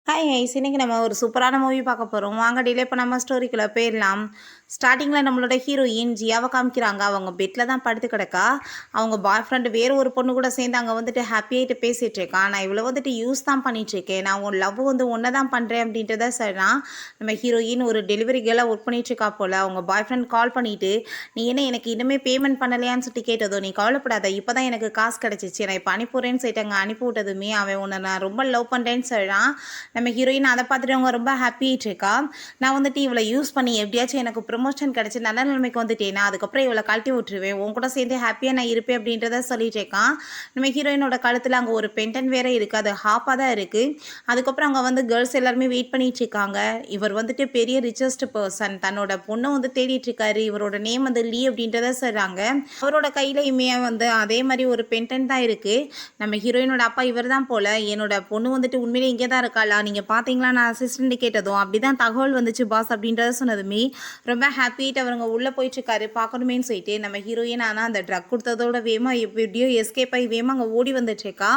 Hi highs இன்னைக்கு நம்ம ஒரு சூப்பரான மூவி பார்க்க போகிறோம். வாங்க டிலே பண்ணாமல் ஸ்டோரிக்குள்ளே போயிடலாம். ஸ்டார்டிங்கில் நம்மளோட ஹீரோயின் ஜியாவை காமிக்கிறாங்க. அவங்க பெட்டில் தான் படுத்து கிடக்கா. அவங்க பாய் ஃப்ரெண்டு வேறு ஒரு பொண்ணு கூட சேர்ந்து அங்கே வந்துட்டு ஹாப்பியாகிட்டு பேசிகிட்டு இருக்கான். நான் இவ்வளோ வந்துட்டு யூஸ் தான் பண்ணிகிட்ருக்கேன், நான் உன் லவ் வந்து ஒன்றை தான் பண்ணுறேன் அப்படின்றத சொல்லலாம். நம்ம ஹீரோயின் ஒரு டெலிவரி கேர்ளாக ஒர்க் பண்ணிகிட்ருக்கா போல். அவங்க பாய் ஃப்ரெண்ட் கால் பண்ணிவிட்டு, நீ என்ன எனக்கு இன்னுமே பேமெண்ட் பண்ணலையான்னு சொல்லிட்டு கேட்டதோ, நீ கவலைப்படாத, இப்போ தான் எனக்கு காசு கிடச்சிச்சு, நான் இப்போ அனுப்பிவிட்றேன்னு சொல்லிட்டு அங்கே அனுப்பி விட்டதுமே அவன் உன்னை நான் ரொம்ப லவ் பண்ணுறேன்னு சொல்லலாம். நம்ம ஹீரோயின் அதை பார்த்துட்டு அவங்க ரொம்ப ஹாப்பியாகிட்டு இருக்கா. நான் வந்துட்டு இவளை யூஸ் பண்ணி எப்படியாச்சும் எனக்கு ப்ரொமோஷன் கிடச்சி நல்ல நிலைமைக்கு வந்துட்டேன்னா அதுக்கப்புறம் இவளை கழட்டி விட்டுருவேன், உன் கூட சேர்ந்து ஹாப்பியாக நான் இருப்பேன் அப்படின்றத சொல்லிட்டு இருக்கான். நம்ம ஹீரோயினோட கழுத்தில் அங்கே ஒரு பென்டன் வேற இருக்குது, அது ஹாப்பாக தான் இருக்குது. அதுக்கப்புறம் அங்கே வந்து கேர்ள்ஸ் எல்லாருமே வெயிட் பண்ணிட்டு இருக்காங்க. இவர் வந்துட்டு பெரிய ரிச்சஸ்ட் பர்சன், தன்னோட பொண்ணை வந்து தேடிட்டு இருக்காரு. இவரோட நேம் வந்து லீ அப்படின்றத சொல்கிறாங்க. அவரோட கையிலையுமே வந்து அதே மாதிரி ஒரு பென்டன் தான் இருக்குது. நம்ம ஹீரோயினோட அப்பா இவர் தான் போல். என்னோட பொண்ணு வந்துட்டு உண்மையிலே இங்கே தான் இருக்காளா, நீங்கள் பார்த்தீங்களா, நான் அசிஸ்டண்ட் கேட்டதும் அப்படி தான் தகவல் வந்துச்சு பாஸ் அப்படின்றத சொன்னதுமே ரொம்ப ஹாப்பிட்டு அவருங்க உள்ளே போயிட்டுருக்காரு பார்க்கணுமேனு சொல்லிட்டு. நம்ம ஹீரோயின் ஆனால் அந்த ட்ரக் கொடுத்ததோட வேகமாக எப்படியோ எஸ்கேப் ஆகி வேகமாக அங்கே ஓடி வந்துட்டுருக்கா.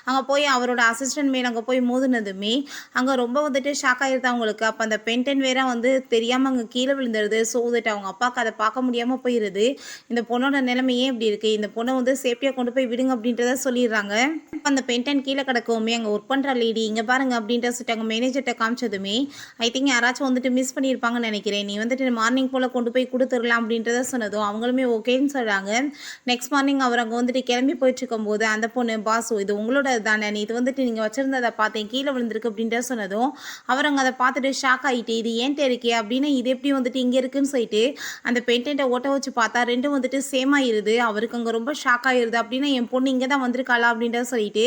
அங்கே போய் அவரோட அசிஸ்டன்ட் மேலே அங்கே போய் மோதுனதுமே அங்கே ரொம்ப வந்துட்டு ஷாக் ஆகிருது அவங்களுக்கு. அப்போ அந்த பென்டன் வேற வந்து தெரியாமல் அங்கே கீழே விழுந்துருது. ஸோ வந்துட்டு அவங்க அப்பாவுக்கு அதை பார்க்க முடியாமல் போயிடுது. இந்த பொண்ணோட நிலைமையே இப்படி இருக்குது, இந்த பொண்ணை வந்து சேஃப்டியாக கொண்டு போய் விடுங்க அப்படின்றத சொல்லிடுறாங்க. அந்த பென்டன் கீழே கிடக்கவுமே அங்கே ஒர்க் பண்ணுற லேடி இங்கே பாருங்க அப்படின்ற சொல்லிட்டு அங்கே மேனேஜர்கிட்ட காமிச்சதுமே ஐ திங்க் யாராச்சும் வந்துட்டு மிஸ் பண்ணியிருப்பாங்கன்னு நினைக்கிறேன், நீ வந்துட்டு மார்னிங் போல் கொண்டு போய் கொடுத்துடலாம் அப்படின்றத சொன்னதும் அவங்களுமே ஓகேன்னு சொல்கிறாங்க. நெக்ஸ்ட் மார்னிங் அவர் அங்கே வந்துட்டு கிளம்பி போயிட்டு இருக்கும்போது அந்த பொண்ணு பாஸ் இது உங்களோட தானே, நீ இது வந்துட்டு நீங்கள் வச்சுருந்ததை பார்த்தேன் கீழே விழுந்திருக்கு அப்படின்ற சொன்னதும் அவர் அங்கே அதை பார்த்துட்டு ஷாக் ஆகிட்டு இது ஏன்ட்டு இருக்கே அப்படின்னு, இது எப்படி வந்துட்டு இங்கே இருக்குன்னு சொல்லிட்டு அந்த பெயிண்டை ஓட்ட வச்சு பார்த்தா ரெண்டும் வந்துட்டு சேம் ஆயிருது. அவருக்கு அங்கே ரொம்ப ஷாக் ஆகிருது. அப்படின்னா என் பொண்ணு இங்கே தான் வந்திருக்காளா அப்படின்றத சொல்லிட்டு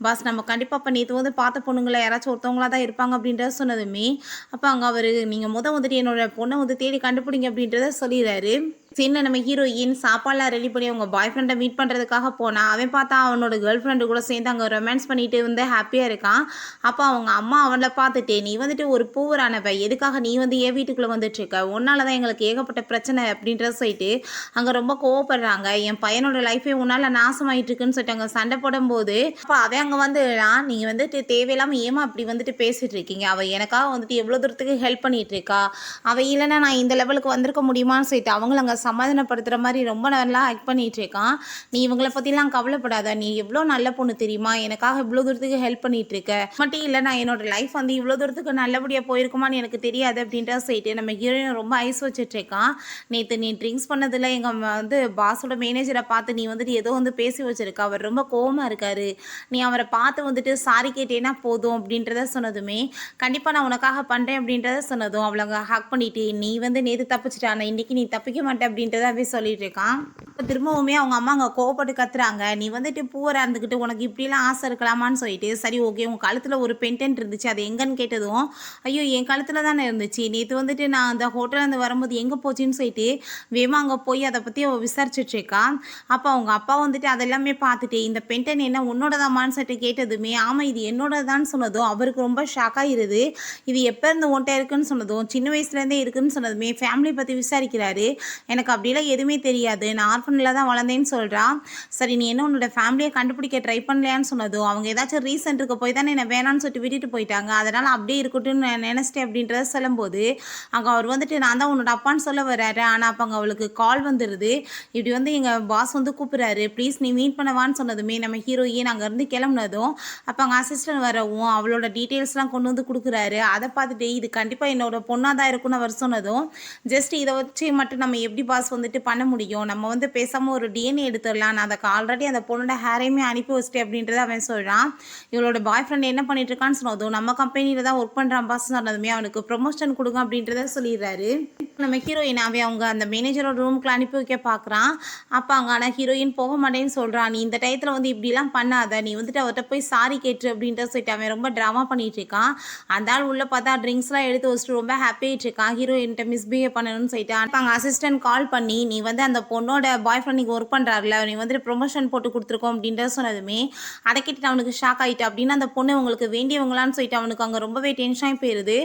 பாஸ் நம்ம கண்டிப்பாக இப்போ நேற்று வந்து பார்த்த பொண்ணுங்களை யாராச்சும் ஒருத்தவங்களா தான் இருப்பாங்க அப்படின்றத சொன்னதுமே அப்போ அங்கே அவர் நீங்கள் வந்துட்டு என்னோட பொண்ணை வந்து தேடி கண்டுபிடிங்க அப்படின்றத சொல்லிடுறாரு. சீனில் நம்ம ஹீரோயின் சாப்பாடெலாம் ரெடி பண்ணி அவங்க பாய் ஃப்ரெண்டை மீட் பண்ணுறதுக்காக போனால் அவன் பார்த்தா அவனோட கேர்ள் ஃப்ரெண்டு கூட சேர்ந்து அங்கே ரொமான்ஸ் பண்ணிட்டு வந்து ஹாப்பியாக இருக்கான். அப்போ அவங்க அம்மா அவனை பார்த்துட்டு நீ வந்துட்டு ஒரு பூவரானவ, எதுக்காக நீ வந்து என் வீட்டுக்குள்ளே வந்துட்டுருக்க, ஒன்னால தான் எங்களுக்கு ஏகப்பட்ட பிரச்சனை அப்படின்றத சொல்லிட்டு அங்கே ரொம்ப கோவப்படுறாங்க. என் பையனோட லைஃபே உன்னால் நாசமாயிட்டு இருக்குன்னு சொல்லிட்டு அங்கே சண்டை போடும்போது அப்போ அவன் அங்கே வந்து நீங்கள் வந்துட்டு தேவையில்லாமல் ஏமா அப்படி வந்துட்டு பேசிகிட்டு இருக்கீங்க, அவள் எனக்காக வந்துட்டு எவ்வளோ தூரத்துக்கு ஹெல்ப் பண்ணிகிட்டு இருக்கா, அவள் இல்லைன்னா நான் இந்த லெவலுக்கு வந்திருக்க முடியுமான்னு சொல்லிட்டு அவங்கள அங்கே சமாதானப்படுத்துகிற மாதிரி ரொம்ப நல்லா ஆக்ட் பண்ணிகிட்டு இருக்கான். நீ இவங்களை பற்றிலாம் கவலைப்படாத, நீ எவ்வளோ நல்ல பொண்ணு தெரியுமா, எனக்காக இவ்வளோ தூரத்துக்கு ஹெல்ப் பண்ணிகிட்டு இருக்க, மட்டும் இல்லை நான் என்னோட லைஃப் வந்து இவ்வளோ தூரத்துக்கு நல்லபடியாக போயிருக்குமான்னு எனக்கு தெரியாது அப்படின்ற சொல்லிட்டு நம்ம ஹீரோயின் ரொம்ப ஐஸ் வச்சுட்ருக்கான். நேற்று நீ ட்ரிங்க்ஸ் பண்ணதில் எங்கள் வந்து பாஸோட மேனேஜரை பார்த்து நீ வந்துட்டு ஏதோ வந்து பேசி வச்சுருக்க, அவர் ரொம்ப கோவமாக இருக்காரு, நீ அவரை பார்த்து வந்துட்டு சாரி கேட்டேன்னா போதும் அப்படின்றத சொன்னதுமே கண்டிப்பாக நான் உனக்காக பண்ணுறேன் அப்படின்றத சொன்னதும் அவளை ஹக் பண்ணிட்டு நீ வந்து நேற்று தப்பிச்சிட்டான, இன்றைக்கி நீ தப்பிக்க மாட்டேன் அப்படின்றதாவே சொல்லிட்டு இருக்கான். இப்போ திரும்பவுமே அவங்க அம்மா அங்கே கோவப்பட்டு கத்துறாங்க, நீ வந்துட்டு பூவராக இருந்துக்கிட்டு உனக்கு இப்படிலாம் ஆசை இருக்கலாமான்னு சொல்லிட்டு. சரி ஓகே, உங்கள் கழுத்தில் ஒரு பென்டென்ட் இருந்துச்சு, அது எங்கன்னு கேட்டதும் ஐயோ என் கழுத்தில் தானே இருந்துச்சு, நேற்று வந்துட்டு நான் அந்த ஹோட்டலேருந்து வரும்போது எங்கே போச்சுன்னு சொல்லிட்டு வேமா அங்கே போய் அதை பற்றி அவள் விசாரிச்சுட்ருக்கா. அப்போ அவங்க அப்பா வந்துட்டு அதெல்லாமே பார்த்துட்டு இந்த பென்டன் என்ன உன்னோட தான்மான்னு சொல்லிட்டு கேட்டதுமே ஆமாம் இது என்னோட தான் சொன்னதும் அவருக்கு ரொம்ப ஷாக் ஆகிருது. இது எப்போ இருந்து ஒன்ட்டை இருக்குன்னு சொன்னதும் சின்ன வயசுலேருந்தே இருக்குன்னு சொன்னதுமே ஃபேமிலி பற்றி விசாரிக்கிறாரு. எனக்கு அப்படிலாம் எதுவுமே தெரியாது, நான் ஆர்ஃபனில் தான் வளர்ந்தேன்னு சொல்கிறான். சரி நீ என்ன உன்னோட ஃபேமிலியை கண்டுபிடிக்க ட்ரை பண்ணலையான்னு சொன்னதும் அவங்க ஏதாச்சும் ரீசன் இருக்க போய் தானே என்னை வேணான்னு சொல்லிட்டு விட்டுட்டு போயிட்டாங்க, அதனால் அப்படியே இருக்கட்டும்னு நான் நினச்சிட்டேன் அப்படின்றத சொல்லும்போது அங்கே அவர் வந்துட்டு நான் தான் உன்னோட அப்பான்னு சொல்ல வர்றாரு. ஆனால் அப்போ அங்கே அவளுக்கு கால் வந்துடுது, இப்படி வந்து எங்கள் பாஸ் வந்து கூப்பிட்றாரு, ப்ளீஸ் நீ மீட் பண்ணவான்னு சொன்னதுமே நம்ம ஹீரோயின் அங்கேருந்து கிளம்புனதும் அப்போ அங்கே அசிஸ்டன்ட் வரவும் அவளோட டீட்டெயில்ஸ்லாம் கொண்டு வந்து கொடுக்குறாரு. அதை பார்த்துட்டு இது கண்டிப்பாக என்னோட பொண்ணாக தான் இருக்குன்னு அவர் சொன்னதும் ஜஸ்ட் இதை வச்சு மட்டும் நம்ம எப்படி பாஸ் வந்துட்டு பண்ண முடியும், நம்ம வந்து பேசாமல் ஒரு டிஎன்ஏ எடுத்துடலாம், நான் அதுக்கு ஆல்ரெடி அந்த பொண்ணோட ஹேரையுமே அனுப்பி வச்சிட்டேன் அப்படின்றத அவன் சொல்கிறான். இவளோட பாய் ஃப்ரெண்ட் என்ன பண்ணிட்டு இருக்கான்னு சொன்னதும் நம்ம கம்பெனியில் தான் ஒர்க் பண்ணுறான் பாஸ் சொன்னதுமே அவனுக்கு ப்ரொமோஷன் கொடுங்க அப்படின்றத சொல்லிடுறாரு. நம்ம ஹீரோயின் அவன் அவங்க அந்த மேனேஜரோட ரூமுக்கு அனுப்பி வைக்க பார்க்குறான். அப்போ அங்கே ஆனால் ஹீரோயின் போக மாட்டேன்னு சொல்கிறான். நீ இந்த டயத்தில் வந்து இப்படிலாம் பண்ணாத, நீ வந்துட்டு அவர்கிட்ட போய் சாரி கேட்டு அப்படின்ற சொல்லிட்டு அவன் ரொம்ப ட்ராமா பண்ணிகிட்டு இருக்கான். அந்த ஆள் உள்ளே பார்த்தா ட்ரிங்க்ஸ்லாம் எடுத்து வச்சுட்டு ரொம்ப ஹாப்பியாகிட்டு இருக்கான், ஹீரோயின்கிட்ட மிஸ்பிஹேவ் பண்ணணும்னு சொல்லிட்டு. அப்போ அங்கே அசிஸ்டன்ட் கால் பண்ணி நீ வந்து அந்த பொண்ணோட பாய் ஃப்ரெண்ட் இங்கே ஒர்க் பண்ணுறாருல, நீ வந்துட்டு ப்ரொமோஷன் போட்டு கொடுத்துருக்கோம் அப்படின்றத சொன்னதுமே அதை கேட்டுட்டு அவனுக்கு ஷாக் ஆகிட்டு. அப்படின்னு அந்த பொண்ணு உங்களுக்கு வேண்டியவங்களான்னு சொல்லிட்டு அவனுக்கு அங்கே ரொம்பவே டென்ஷன் ஆகி போயிடுது.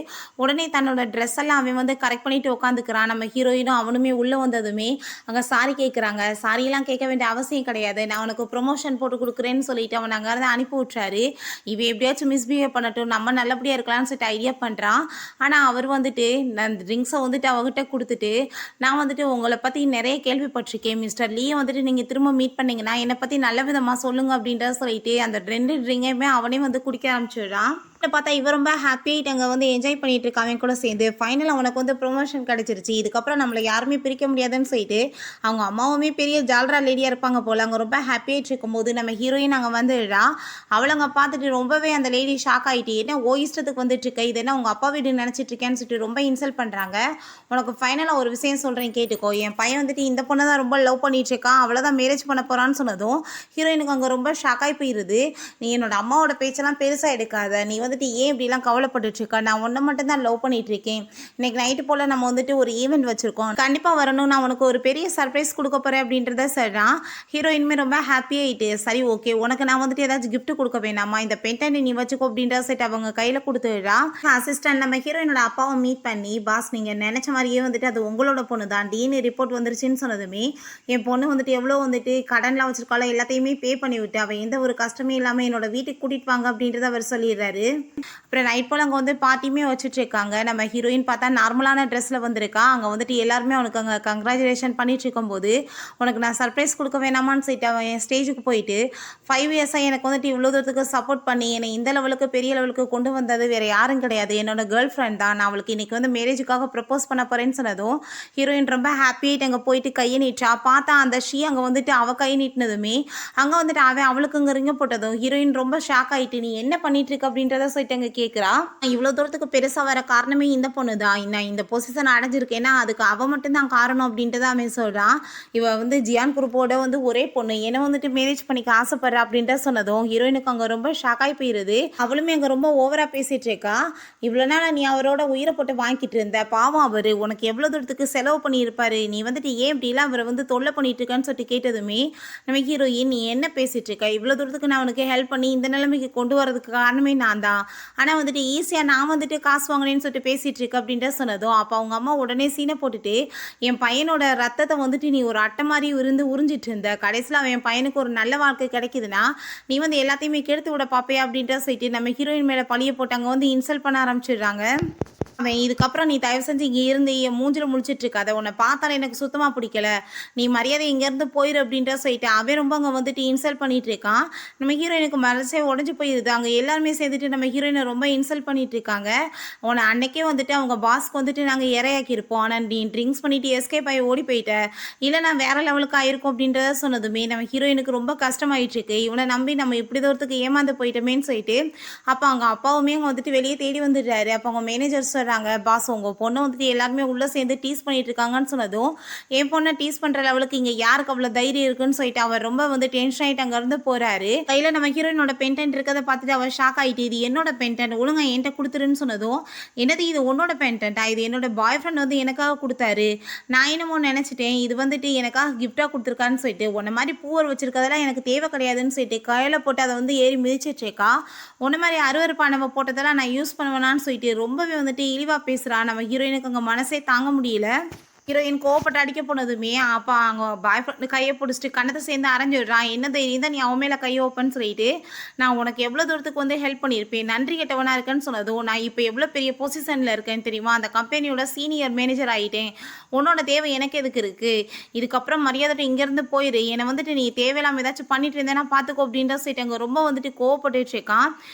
உடனே தன்னோட ட்ரெஸ் எல்லாம் அவன் வந்து கரெக்ட் பண்ணிட்டு உட்காந்துக்கிறான். நம்ம ஹீரோயினும் அவனுமே உள்ளே வந்ததுமே அங்கே சாரி கேட்குறாங்க. சாரியெல்லாம் கேட்க வேண்டிய அவசியம் கிடையாது, நான் அவனுக்கு ப்ரொமோஷன் போட்டு கொடுக்குறேன்னு சொல்லிட்டு அவன் அங்கேருந்து அனுப்பி விட்றாரு. இவன் எப்படியாச்சும் மிஸ்பிஹேவ் பண்ணட்டும், நம்ம நல்லபடியாக இருக்கலாம்னு சொல்லிட்டு ஐடியா பண்ணுறான். ஆனால் அவர் வந்துட்டு அந்த ட்ரிங்க்ஸை வந்துட்டு அவகிட்ட கொடுத்துட்டு, நான் வந்துட்டு உங்களை பற்றி நிறைய கேள்விப்பட்டிருக்கேன் மிஸ்டர் லீயை வந்துட்டு நீங்கள் திரும்ப மீட் பண்ணீங்கன்னா என்னை பற்றி நல்ல விதமாக சொல்லுங்கள் அப்படின்றத சொல்லிட்டு அந்த 2 ட்ரிங்கையுமே அவனே வந்து குடிக்க ஆரம்பிச்சிடுறான். பார்த்தா இவன் ரொம்ப ஹாப்பியாகிட்டு அங்கே வந்து என்ஜாய் பண்ணிட்டு இருக்கான் அவன் கூட சேர்ந்து. ஃபைனல் அவனுக்கு வந்து ப்ரொமோஷன் கிடச்சிருச்சு. இதுக்கப்புறம் நம்மளை யாருமே பிரிக்க முடியாதுன்னு சொல்லிட்டு அவங்க அம்மாவுமே பெரிய ஜால்ரா லேடியாக இருப்பாங்க போல். அங்கே ரொம்ப ஹாப்பியாகிட்டு இருக்கும்போது நம்ம ஹீரோயின் அங்கே வந்துடுறா. அவளை அங்கே பார்த்துட்டு ரொம்பவே அந்த லேடி ஷாக் ஆகிட்டு, என்ன ஓ இஷ்டத்துக்கு வந்துட்டு இருக்க, இது என்ன உங்கள் அப்பா வீடு நினச்சிட்டு இருக்கேன்னு சொல்லிட்டு ரொம்ப இன்சல்ட் பண்ணுறாங்க. உனக்கு ஃபைனலாக ஒரு விஷயம் சொல்கிறேன் கேட்டுக்கோ, என் பையன் வந்துட்டு இந்த பொண்ணை தான் ரொம்ப லவ் பண்ணிட்டு இருக்கான், அவளை தான் மேரேஜ் பண்ண போகிறான்னு சொன்னதும் ஹீரோயினுக்கு அங்கே ரொம்ப ஷாக் ஆகி போயிடுது. நீ என்னோட அம்மாவோட பேச்செல்லாம் பெருசாக எடுக்காத, நீ வந்துட்டு ஏன் இப்படிலாம் கவலைப்பட்டுட்ருக்கா, நான் ஒன்றை மட்டும் தான் லவ் பண்ணிட்டு இருக்கேன். இன்னைக்கு நைட்டு போல் நம்ம வந்துட்டு ஒரு ஈவெண்ட் வச்சுருக்கோம், கண்டிப்பாக வரணும், நான் உனக்கு ஒரு பெரிய சர்ப்ரைஸ் கொடுக்க போகிறேன் அப்படின்றத சொல்கிறான். ஹீரோயினுமே ரொம்ப ஹாப்பியாகிட்டு, சரி ஓகே உனக்கு நான் வந்துட்டு ஏதாச்சும் கிஃப்ட் கொடுக்க வேணாமா, இந்த பென்டென்ட் நீ வச்சுக்கோ அப்படின்ற செட் அவங்க கையில் கொடுத்துடுறா. அசிஸ்டன்ட் நம்ம ஹீரோயினோட அப்பாவை மீட் பண்ணி, பாஸ் நீங்கள் நினச்ச மாதிரியே வந்துட்டு அது உங்களோட பொண்ணு தான், டிஎன்ஏ ரிப்போர்ட் வந்துருச்சுன்னு சொன்னதுமே என் பொண்ணு வந்துட்டு எவ்வளோ வந்துட்டு கடன்லாம் வச்சுருக்காளோ எல்லாத்தையுமே பே பண்ணி விட்டு அவள் எந்த ஒரு கஷ்டமே இல்லாமல் என்னோட வீட்டுக்கு கூட்டிகிட்டு வாங்க அப்படின்றத அவர் சொல்லிடுறாரு. அப்புறம் நைட் போல் அங்கே வந்து பார்ட்டியுமே வச்சுட்ருக்காங்க. நம்ம ஹீரோயின் பார்த்தா நார்மலான ட்ரெஸ்ஸில் வந்திருக்கா. அங்கே வந்துட்டு எல்லாருமே அவனுக்கு அங்கே கங்க்ராச்சுலேஷன் பண்ணிட்டு இருக்கும்போது, உனக்கு நான் சர்ப்ரைஸ் கொடுக்க வேணாமான்னு சொல்லிட்டு அவன் என் ஸ்டேஜுக்கு போயிட்டு 5 இயர்ஸாக எனக்கு வந்துட்டு இவ்வளோ தூரத்துக்கு சப்போர்ட் பண்ணி என்னை இந்த லெவலுக்கு பெரிய லெவலுக்கு கொண்டு வந்தது வேறு யாரும் கிடையாது, என்னோட கேர்ள் ஃப்ரெண்ட் தான், நான் அவளுக்கு இன்றைக்கி வந்து மேரேஜுக்காக ப்ரப்போஸ் பண்ண போகிறேன்னு சொன்னதும் ஹீரோயின் ரொம்ப ஹாப்பியாகிட்டு அங்கே போயிட்டு கையை நீட்டா. பார்த்தா அந்த அங்கே வந்துட்டு அவள் கை நீட்டினதுமே அங்கே வந்துட்டு அவன் அவளுக்கு இங்கே ரிங்க போட்டதும் ஹீரோயின் ரொம்ப ஷாக் ஆகிட்டு, நீ என்ன பண்ணிட்டு இருக்க அப்படின்றத சொல்லிட்டு அங்கே கேட்குறா. இவ்வளோ தூரத்துக்கு பெருசாக வர காரணமே இந்த பொண்ணு தான், நான் இந்த பொசிஷன் அடைஞ்சிருக்கேன்னா அதுக்கு அவள் மட்டும்தான் காரணம் அப்படின்றத அவன் சொல்கிறான். இவள் வந்து ஜியான் குரூப்போட வந்து ஒரே பொண்ணு, என்னை வந்துட்டு மேரேஜ் பண்ணிக்க ஆசைப்படுற அப்படின்ற சொன்னதும் ஹீரோயினுக்கு அங்கே ரொம்ப ஷாக் ஆகி போயிடுது. அவளுமே அங்கே ரொம்ப ஓவராக பேசிகிட்டு இருக்கா. இவ்வளோ நாள் நீ அவரோட உயிரை போட்டு வாங்கிட்டு இருந்த, பாவம் அவர் உனக்கு எவ்வளோ தூரத்துக்கு செலவு பண்ணியிருப்பாரு, நீ வந்துட்டு ஏன் இப்படிலாம் அவரை வந்து தொல்லை பண்ணிட்டு இருக்கான்னு சொல்லிட்டு கேட்டதுமே நம்ம ஹீரோயின், நீ என்ன பேசிகிட்டு இருக்க, இவ்வளோ தூரத்துக்கு நான் அவனுக்கு ஹெல்ப் பண்ணி இந்த நிலைமைக்கு கொண்டு வரதுக்கு காரணமே நான் தான், ஆனால் வந்துட்டு ஈஸியாக நான் வந்துட்டு காசு வாங்கினேன்னு சொல்லிட்டு பேசிகிட்டு இருக்க அப்படின்ற சொன்னதும் அப்போ அவங்க அம்மா உடனே சீனை போட்டுட்டு, என் பையனோட ரத்தத்தை வந்துட்டு நீ ஒரு அட்டை மாதிரி உறிஞ்சிட்டு இருந்த, கடைசியில் அவன் என் பையனுக்கு ஒரு நல்ல வாழ்க்கை கிடைக்குதுன்னா நீ வந்து எல்லாத்தையுமே கெடுத்து விட பார்ப்பே அப்படின்ற சொல்லிட்டு நம்ம ஹீரோயின் மேலே பழிய போட்டாங்க வந்து இன்சல்ட் பண்ண ஆரம்பிச்சிடுறாங்க. அவன் இதுக்கப்புறம் நீ தயவு செஞ்சு இங்கே இருந்து என் மூஞ்சில் முழிச்சிட்டு இருக்காத, உன்னை பார்த்தாலும் எனக்கு சுத்தமாக பிடிக்கல, நீ மரியாதை இங்கேருந்து போயிரு அப்படின்ற சொல்லிட்டு அவன் ரொம்ப அங்கே வந்துட்டு இன்சல்ட் பண்ணிட்டு இருக்கான். நம்ம ஹீரோயினுக்கு மனசே உடஞ்சி போயிடுது. அங்கே எல்லாருமே சேர்ந்துட்டு நம்ம ஹீரோயினை ரொம்ப இன்சல்ட் பண்ணிட்டு இருக்காங்க. உன்னை அன்னைக்கே வந்துட்டு அவங்க பாஸ்க்கு வந்துட்டு நாங்கள் இரையாக்கியிருப்போம், ஆனால் நீ ட்ரிங்க்ஸ் பண்ணிட்டு எஸ்கேப் ஆகி ஓடி போயிட்ட, இல்லை நான் வேற லெவலுக்கு ஆயிருக்கும் அப்படின்றத சொன்னதுமே நம்ம ஹீரோயினுக்கு ரொம்ப கஷ்டமாயிட்டு இருக்கு. இவனை நம்பி நம்ம இப்படி தூரத்துக்கு ஏமாந்து போயிட்டோமேன்னு சொல்லிட்டு அப்போ அவங்க அப்பாவுமே அங்கே வந்துட்டு வெளியே தேடி வந்துடுறாரு. அப்போ அவங்க மேனேஜர் சொல்கிறாங்க, பாஸ் உங்கள் பொண்ணை வந்துட்டு எல்லாருமே உள்ளே சேர்ந்து டீஸ் பண்ணிட்டு இருக்காங்கன்னு சொன்னதும் என் பொண்ணை டீஸ் பண்ணுற லெவலுக்கு இங்கே யாருக்கு அவ்வளோ தைரியம் இருக்குன்னு சொல்லிட்டு அவர் ரொம்ப வந்து டென்ஷன் ஆகிட்டு அங்கேருந்து போகிறாரு. கையில் நம்ம ஹீரோயினோட பென்டென்ட் இருக்கிறத பார்த்துட்டு அவர் ஷாக் ஆகிட்டு, இது என்னோட பென்டென்ட், ஒழுங்கா என்கிட்ட கொடுத்துருன்னு சொன்னதும் என்னது இது உன்னோட பென்டென்ட்டா, இது என்னோட பாய் ஃப்ரெண்ட் வந்து எனக்காக கொடுத்தாரு, நான் என்னமோ நினச்சிட்டேன் இது வந்துட்டு எனக்காக கிஃப்டாக கொடுத்துருக்கான்னு சொல்லிட்டு, உன்ன மாதிரி பூவர் வச்சிருக்கதெல்லாம் எனக்கு தேவை கிடையாதுன்னு சொல்லிட்டு கையில் போட்டு அதை வந்து ஏறி மிதிச்சிட்ருக்கா. உன்ன மாதிரி அருவருப்பானவ போட்டதெல்லாம் நான் யூஸ் பண்ணுவேனான்னு சொல்லிட்டு ரொம்பவே வந்துட்டு இழிவாக பேசுகிறா. நம்ம ஹீரோயினுக்கு அங்கே மனசே தாங்க முடியல. ஹீரோயின் கோவப்பட்டு அடிக்க போனதுமே அப்போ அவங்க பாய் ஃப்ரெண்டு கையை பிடிச்சிட்டு கண்ணத்தை சேர்ந்து அரைஞ்சிடுறான். என்ன தைரியம் தான் நீ அவன் மேலே கையை ஓப்பன்னு சொல்லிட்டு, நான் உனக்கு எவ்வளோ தூரத்துக்கு வந்து ஹெல்ப் பண்ணியிருப்பேன், நன்றி கெட்டவனாக இருக்கேன்னு சொன்னதும் நான் இப்போ எவ்வளோ பெரிய பொசிஷனில் இருக்கேன்னு தெரியுமா, அந்த கம்பெனியோட சீனியர் மேனேஜர் ஆகிட்டேன், உன்னோட தேவை எனக்கு எதுக்கு இருக்குது, இதுக்கப்புறம் மரியாதை இங்கேருந்து போயிடு, என்னை வந்துட்டு நீ தேவையில்லாமல் ஏதாச்சும் பண்ணிட்டு இருந்தேன்னா பார்த்துக்கோ அப்படின்ற சொல்லிட்டு அங்கே ரொம்ப வந்துட்டு கோவப்பட்டுட்டு இருக்கான்.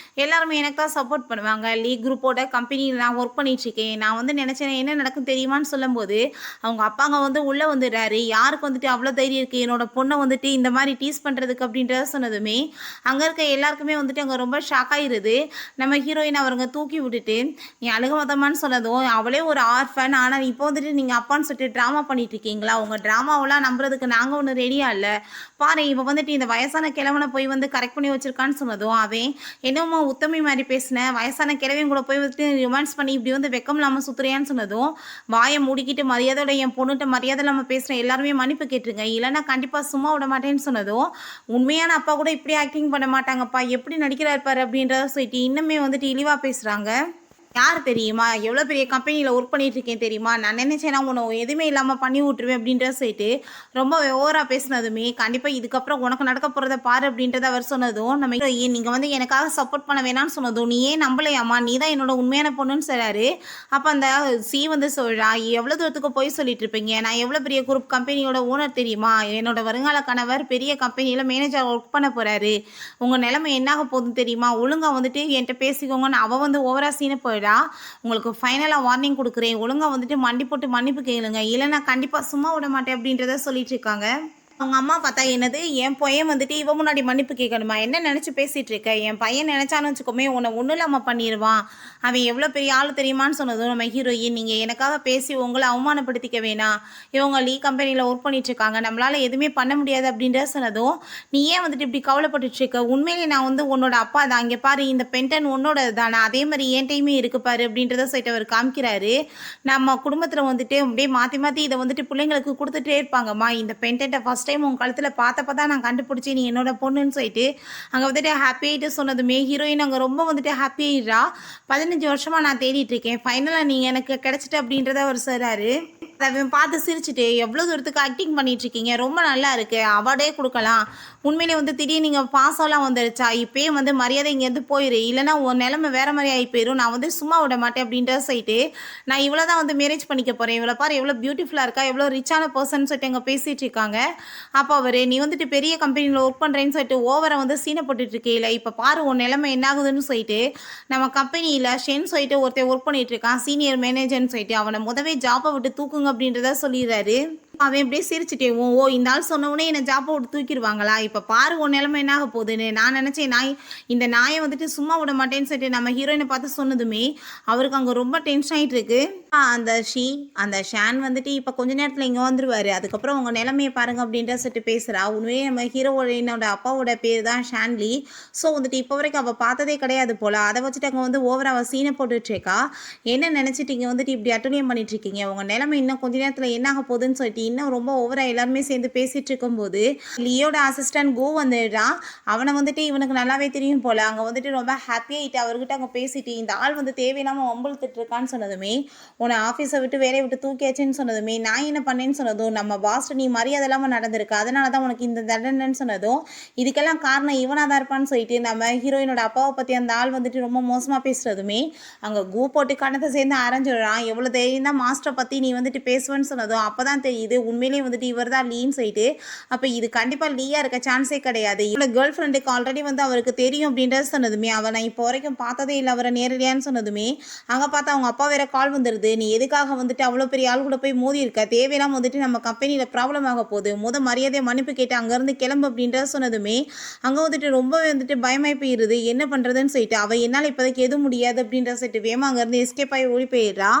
எல்லாருமே எனக்கு தான் சப்போர்ட் பண்ணுவாங்க, லீக் குரூப்போட கம்பெனியில் நான் ஒர்க் பண்ணிட்டுருக்கேன், நான் வந்து நினச்சேன் என்ன நடக்கும் தெரியுமான்னு சொல்லும்போது அவங்க அப்பாங்க வந்து உள்ளே வந்துடுறாரு. யாருக்கு வந்துட்டு அவ்வளோ தைரியம் இருக்குது என்னோட பொண்ணை வந்துட்டு இந்த மாதிரி டீஸ் பண்ணுறதுக்கு அப்படின்றத சொன்னதுமே அங்கே இருக்க எல்லாருக்குமே வந்துட்டு அங்கே ரொம்ப ஷாக் ஆகிடுது. நம்ம ஹீரோயின் அவருங்க தூக்கி விட்டுட்டு நீ அழுக மதமானு சொன்னதும் அவளே ஒரு ஆர்ஃபன், ஆனால் இப்போ வந்துட்டு நீங்கள் அப்பான்னு சொல்லிட்டு ட்ராமா பண்ணிட்டு இருக்கீங்களா, உங்கள் ட்ராமாவெல்லாம் நம்புறதுக்கு நாங்கள் ஒன்றும் ரெடியாக இல்லை, பாரு இப்போ வந்துட்டு இந்த வயசான கிழவனை போய் வந்து கரெக்ட் பண்ணி வச்சிருக்கான்னு சொன்னதும் அவன் என்னமோ உத்தமி மாதிரி பேசினேன், வயசான கிழவையும் கூட போய் வந்துட்டு ரொமான்ஸ் பண்ணி இப்படி வந்து வெக்கம் இல்லாமல் சுற்றுறியான்னு சொன்னதும் வாயை மூடிக்கிட்டு மரியாதை இதோட என் பொண்ணுகிட்ட மரியாதை இல்லாம பேசுறேன், எல்லாருமே மன்னிப்பு கேட்டுருங்க, இல்லைன்னா கண்டிப்பா சும்மா விட மாட்டேன்னு சொன்னதும், உண்மையான அப்பா கூட இப்படி ஆக்டிங் பண்ண மாட்டாங்கப்பா, எப்படி நடிக்கிறாரு பாரு அப்படின்றத சொல்லிட்டு இன்னுமே வந்துட்டு இழிவா பேசுறாங்க. யார் தெரியுமா? எவ்வளோ பெரிய கம்பெனியில ஒர்க் பண்ணிட்டு இருக்கேன் தெரியுமா? நான் நினைச்சேன்னா உன்ன எதுவுமே இல்லாம பண்ணி விட்டுருவேன் அப்படின்றத சொல்லிட்டு ரொம்ப ஓவரா பேசினதுமே, கண்டிப்பா இதுக்கப்புறம் உனக்கு நடக்க போறத பாரு அப்படின்றத அவர் சொன்னதும், நம்ம ஹீரோயின் நீங்க வந்து எனக்காக சப்போர்ட் பண்ண வேணாம்னு சொன்னதும், நீ ஏன் நம்பலையாம்மா? நீ தான் என்னோட உண்மையான பொண்ணுன்னு சொல்றாரு. அப்ப அந்த சி வந்து சொல்றா, எவ்வளோ தூரத்துக்கு போய் சொல்லிட்டு இருப்பீங்க? நான் எவ்வளோ பெரிய குரூப் கம்பெனியோட ஓனர் தெரியுமா? என்னோட வருங்கால கணவர் பெரிய கம்பெனியில மேனேஜர் ஒர்க் பண்ண போறாரு. உங்க நிலைமை என்னாக போகுதுன்னு தெரியுமா? ஒழுங்கா வந்துட்டு என்கிட்ட பேசிக்கோங்கன்னு அவ வந்து ஓவரா சீன போயிடுறா. உங்களுக்கு ஃபைனலா வார்னிங் குடுக்குறேன். ஒழுங்கா வந்துட்டு மண்டி போட்டு மன்னிப்பு கேளுங்க. இல்லன்னா கண்டிப்பா சும்மா விட மாட்டேன் அப்படின்றத சொல்லிட்டு இருக்காங்க. அவங்க அம்மா பார்த்தா, "என்னது என் பையன் வந்துட்டு இவ முன்னாடி மன்னிப்பு கேட்கணுமா? என்ன நெனச்சு பேசிட்டு இருக்க? என் பையன் நெனச்சான்னு வச்சுக்கோமே, உன்ன ஒண்ணும் இல்லாம பண்ணிருவான். அவன் எவ்வளோ பெரிய ஆளு தெரியுமான்னு?" சொன்னதும் நம்ம ஹீரோயின், "நீங்க எனக்காக பேசி உங்கள அவமானப்படுத்திக்க வேணாம். இவங்க லீ கம்பெனில ஒர்க் பண்ணிட்டு இருக்காங்க. நம்மளால எதுவுமே பண்ண முடியாது." அப்படின்றத சொன்னதும், "நீ ஏன் வந்துட்டு இப்படி கவலைப்பட்டுட்டு இருக்க? உண்மையிலேயே நான் வந்து உன்னோட அப்பா தான். இங்க பாரு இந்த பென்டன் உன்னோடது தான. அதே மாரி என்ட்டயுமே இருக்கு பாரு." அப்படின்றத சொல்லிட்டு அவர் காமிக்கிறாரு. நம்ம குடும்பத்தில வந்துட்டு அப்படியே மாத்தி மாத்தி இத வந்துட்டு பிள்ளைங்களுக்கு குடுத்துட்டே இருப்பாங்கம்மா. இந்த பென்டென்ட்ட ஃபர்ஸ்ட் டைம் உன் கழுத்துல பார்த்தப்ப தான் நான் கண்டுபிடிச்சேன் நீ என்னோட பொண்ணுன்னு சொல்லிட்டு, அங்க வந்துட்டு ஹாப்பி ஆயிட்டு சொன்னதுமே, ஹீரோயின் அங்க ரொம்ப வந்துட்டு ஹாப்பி ஆயிடுறா. 15 வருஷமா நான் தேடிட்டு இருக்கேன். ஃபைனலா நீ எனக்கு கிடைச்சிட்ட அப்படின்றத அவர் சொல்றாரு. அவன் பார்த்து சிரிச்சுட்டு, "எவ்வளோ தூரத்துக்கு ஆக்டிங் பண்ணிட்டு இருக்கீங்க? ரொம்ப நல்லா இருக்கு. அவார்டே குடுக்கலாம். உண்மையிலேயே வந்து திடீர்னு நீங்க பாசம்லாம் வந்துருச்சா? இப்பயே வந்து மரியாதை இங்கேருந்து போயிரு. இல்லன்னா உன் நிலைமை வேற மாரி ஆயி போயிரும். நான் வந்து சும்மா விட மாட்டேன்." அப்படின்றத சொல்லிட்டு, "நான் இவள தான் வந்து மேரேஜ் பண்ணிக்க போறேன். இவள பாரு எவ்வளோ பியூட்டிஃபுல்லா இருக்கா, எவ்வளோ ரிச்சான பெர்சன்" சொல்லிட்டு அங்க பேசிட்டு இருக்காங்க. அப்ப அவரு, "நீ வந்துட்டு பெரிய கம்பெனில ஒர்க் பண்றேன்னு சொல்லிட்டு ஓவரா வந்து சீன போட்டுட்டு இருக்கையில, இப்ப பாரு உன் நிலைமை என்ன ஆகுதுன்னு" சொல்லிட்டு, நம்ம கம்பெனியில ஷென் சொல்லிட்டு ஒருத்தன் ஒர்க் பண்ணிட்டு இருக்கான். சீனியர் மேனேஜர்ன்னு சொல்லிட்டு, "அவன முதவே ஜாப்ப விட்டு தூக்குங்க" அப்படின்றத சொல்லிடுறாரு. அவன் அப்படியே சிரிச்சுட்டே, "ஓ ஓ இந்த ஆள் சொன்ன உடனே என்ன ஜாப்ப விட்டு தூக்கிருவாங்களா? இப்ப பாரு உன் நிலைமை என்ன ஆக போகுதுன்னு." நான் நினைச்சேன் இந்த நாய வந்துட்டு சும்மா விட மாட்டேன்னு சொல்லிட்டு நம்ம ஹீரோயின பார்த்து சொன்னதுமே, அவருக்கு அங்க ரொம்ப டென்ஷன் ஆயிட்டு இருக்கு. அந்த ஷான் வந்துட்டு இப்ப கொஞ்ச நேரத்துல இங்க வந்துருவாரு. அதுக்கப்புறம் உங்க நிலைமைய பாருங்க அப்படின்ற சொல்லிட்டு பேசுறா. உண்மையே நம்ம ஹீரோயினோட அப்பாவோட பேரு தான் ஷான்லி. ஸோ வந்துட்டு இப்போ வரைக்கும் அவ பார்த்ததே கிடையாது போல. அத வச்சுட்டு அங்க வந்து ஓவரா அவ சீன போட்டுட்டு இருக்கா. என்ன நினைச்சிட்டு இங்க வந்துட்டு இப்படி அட்டூழியம் பண்ணிட்டு இருக்கீங்க? உங்க நிலைமை இன்னும் கொஞ்ச நேரத்துல என்ன ஆக போகுதுன்னு சொல்லிட்டு இன்னும் ரொம்ப ஓவரா எல்லாருமே சேர்ந்து பேசிட்டு இருக்கும்போது, லியோட அசிஸ்டன்ட் கோ வந்துடுறான். அவன வந்துட்டு இவனுக்கு நல்லாவே தெரியும் போல. அங்க வந்துட்டு ரொம்ப ஹாப்பி ஆயிட்டு அவர்கிட்ட அங்க பேசிட்டு, இந்த ஆள் வந்து தேவையில்லாம வம்பிழுத்துட்டு இருக்கான்னு சொன்னதுமே, உன்னை ஆஃபீஸை விட்டு வேலையை விட்டு தூக்கியாச்சுன்னு சொன்னதுமே, நான் என்ன பண்ணேன்னு சொன்னதும், நம்ம பாஸ்ட்டு நீ மரியாதை இல்லாமல் நடந்திருக்கு, அதனால தான் உனக்கு இந்த தண்டனைன்னு சொன்னதும், இதுக்கெல்லாம் காரணம் இவனாக தான் இருப்பான்னு சொல்லிட்டு நம்ம ஹீரோயினோட அப்பாவை பற்றி அந்த ஆள் வந்துட்டு ரொம்ப மோசமாக பேசுறதுமே, அங்கே கூ போட்டு கணத்தை சேர்ந்து அரைஞ்சிடுறான். எவ்வளோ தைரியம் தான் மாஸ்டரை பற்றி நீ வந்துட்டு பேசுவேன்னு சொன்னதும், அப்போ தான் தெரியுது உண்மையிலேயே வந்துட்டு இவர் தான் லீன்னு சொல்லிட்டு. அப்போ இது கண்டிப்பாக லீயாக இருக்க சான்ஸே கிடையாது. இவளோட கேர்ள் ஃப்ரெண்டுக்கு ஆல்ரெடி வந்து அவருக்கு தெரியும் அப்படின்றத சொன்னதுமே, அவன் நான் இப்போ வரைக்கும் பார்த்ததே இல்லை அவரை நேரடியான்னு சொன்னதுமே, அங்கே பார்த்தா அவங்க அப்பா வேற கால் வந்துடுது. "நீ எதுக்காக வந்துட்டு அவ்வளோ பெரிய ஆள் கூட போய் மோதி இருக்க? தேவையில்லாம வந்துட்டு நம்ம கம்பெனியில் ப்ராப்ளம் ஆக போகுது. மரியாதையை மன்னிப்பு கேட்டு அங்கேருந்து கிளம்பு" அப்படின்றத சொன்னதுமே, அங்கே வந்துட்டு ரொம்பவே வந்துட்டு பயமாய் போயிடுது. என்ன பண்ணுறதுன்னு சொல்லிட்டு அவள் என்னால் இப்போதைக்கு எதுவும் முடியாது அப்படின்ற சொல்லிட்டு வேமா அங்கேருந்து எஸ்கேப் ஆகி ஓடி போயிடுறா.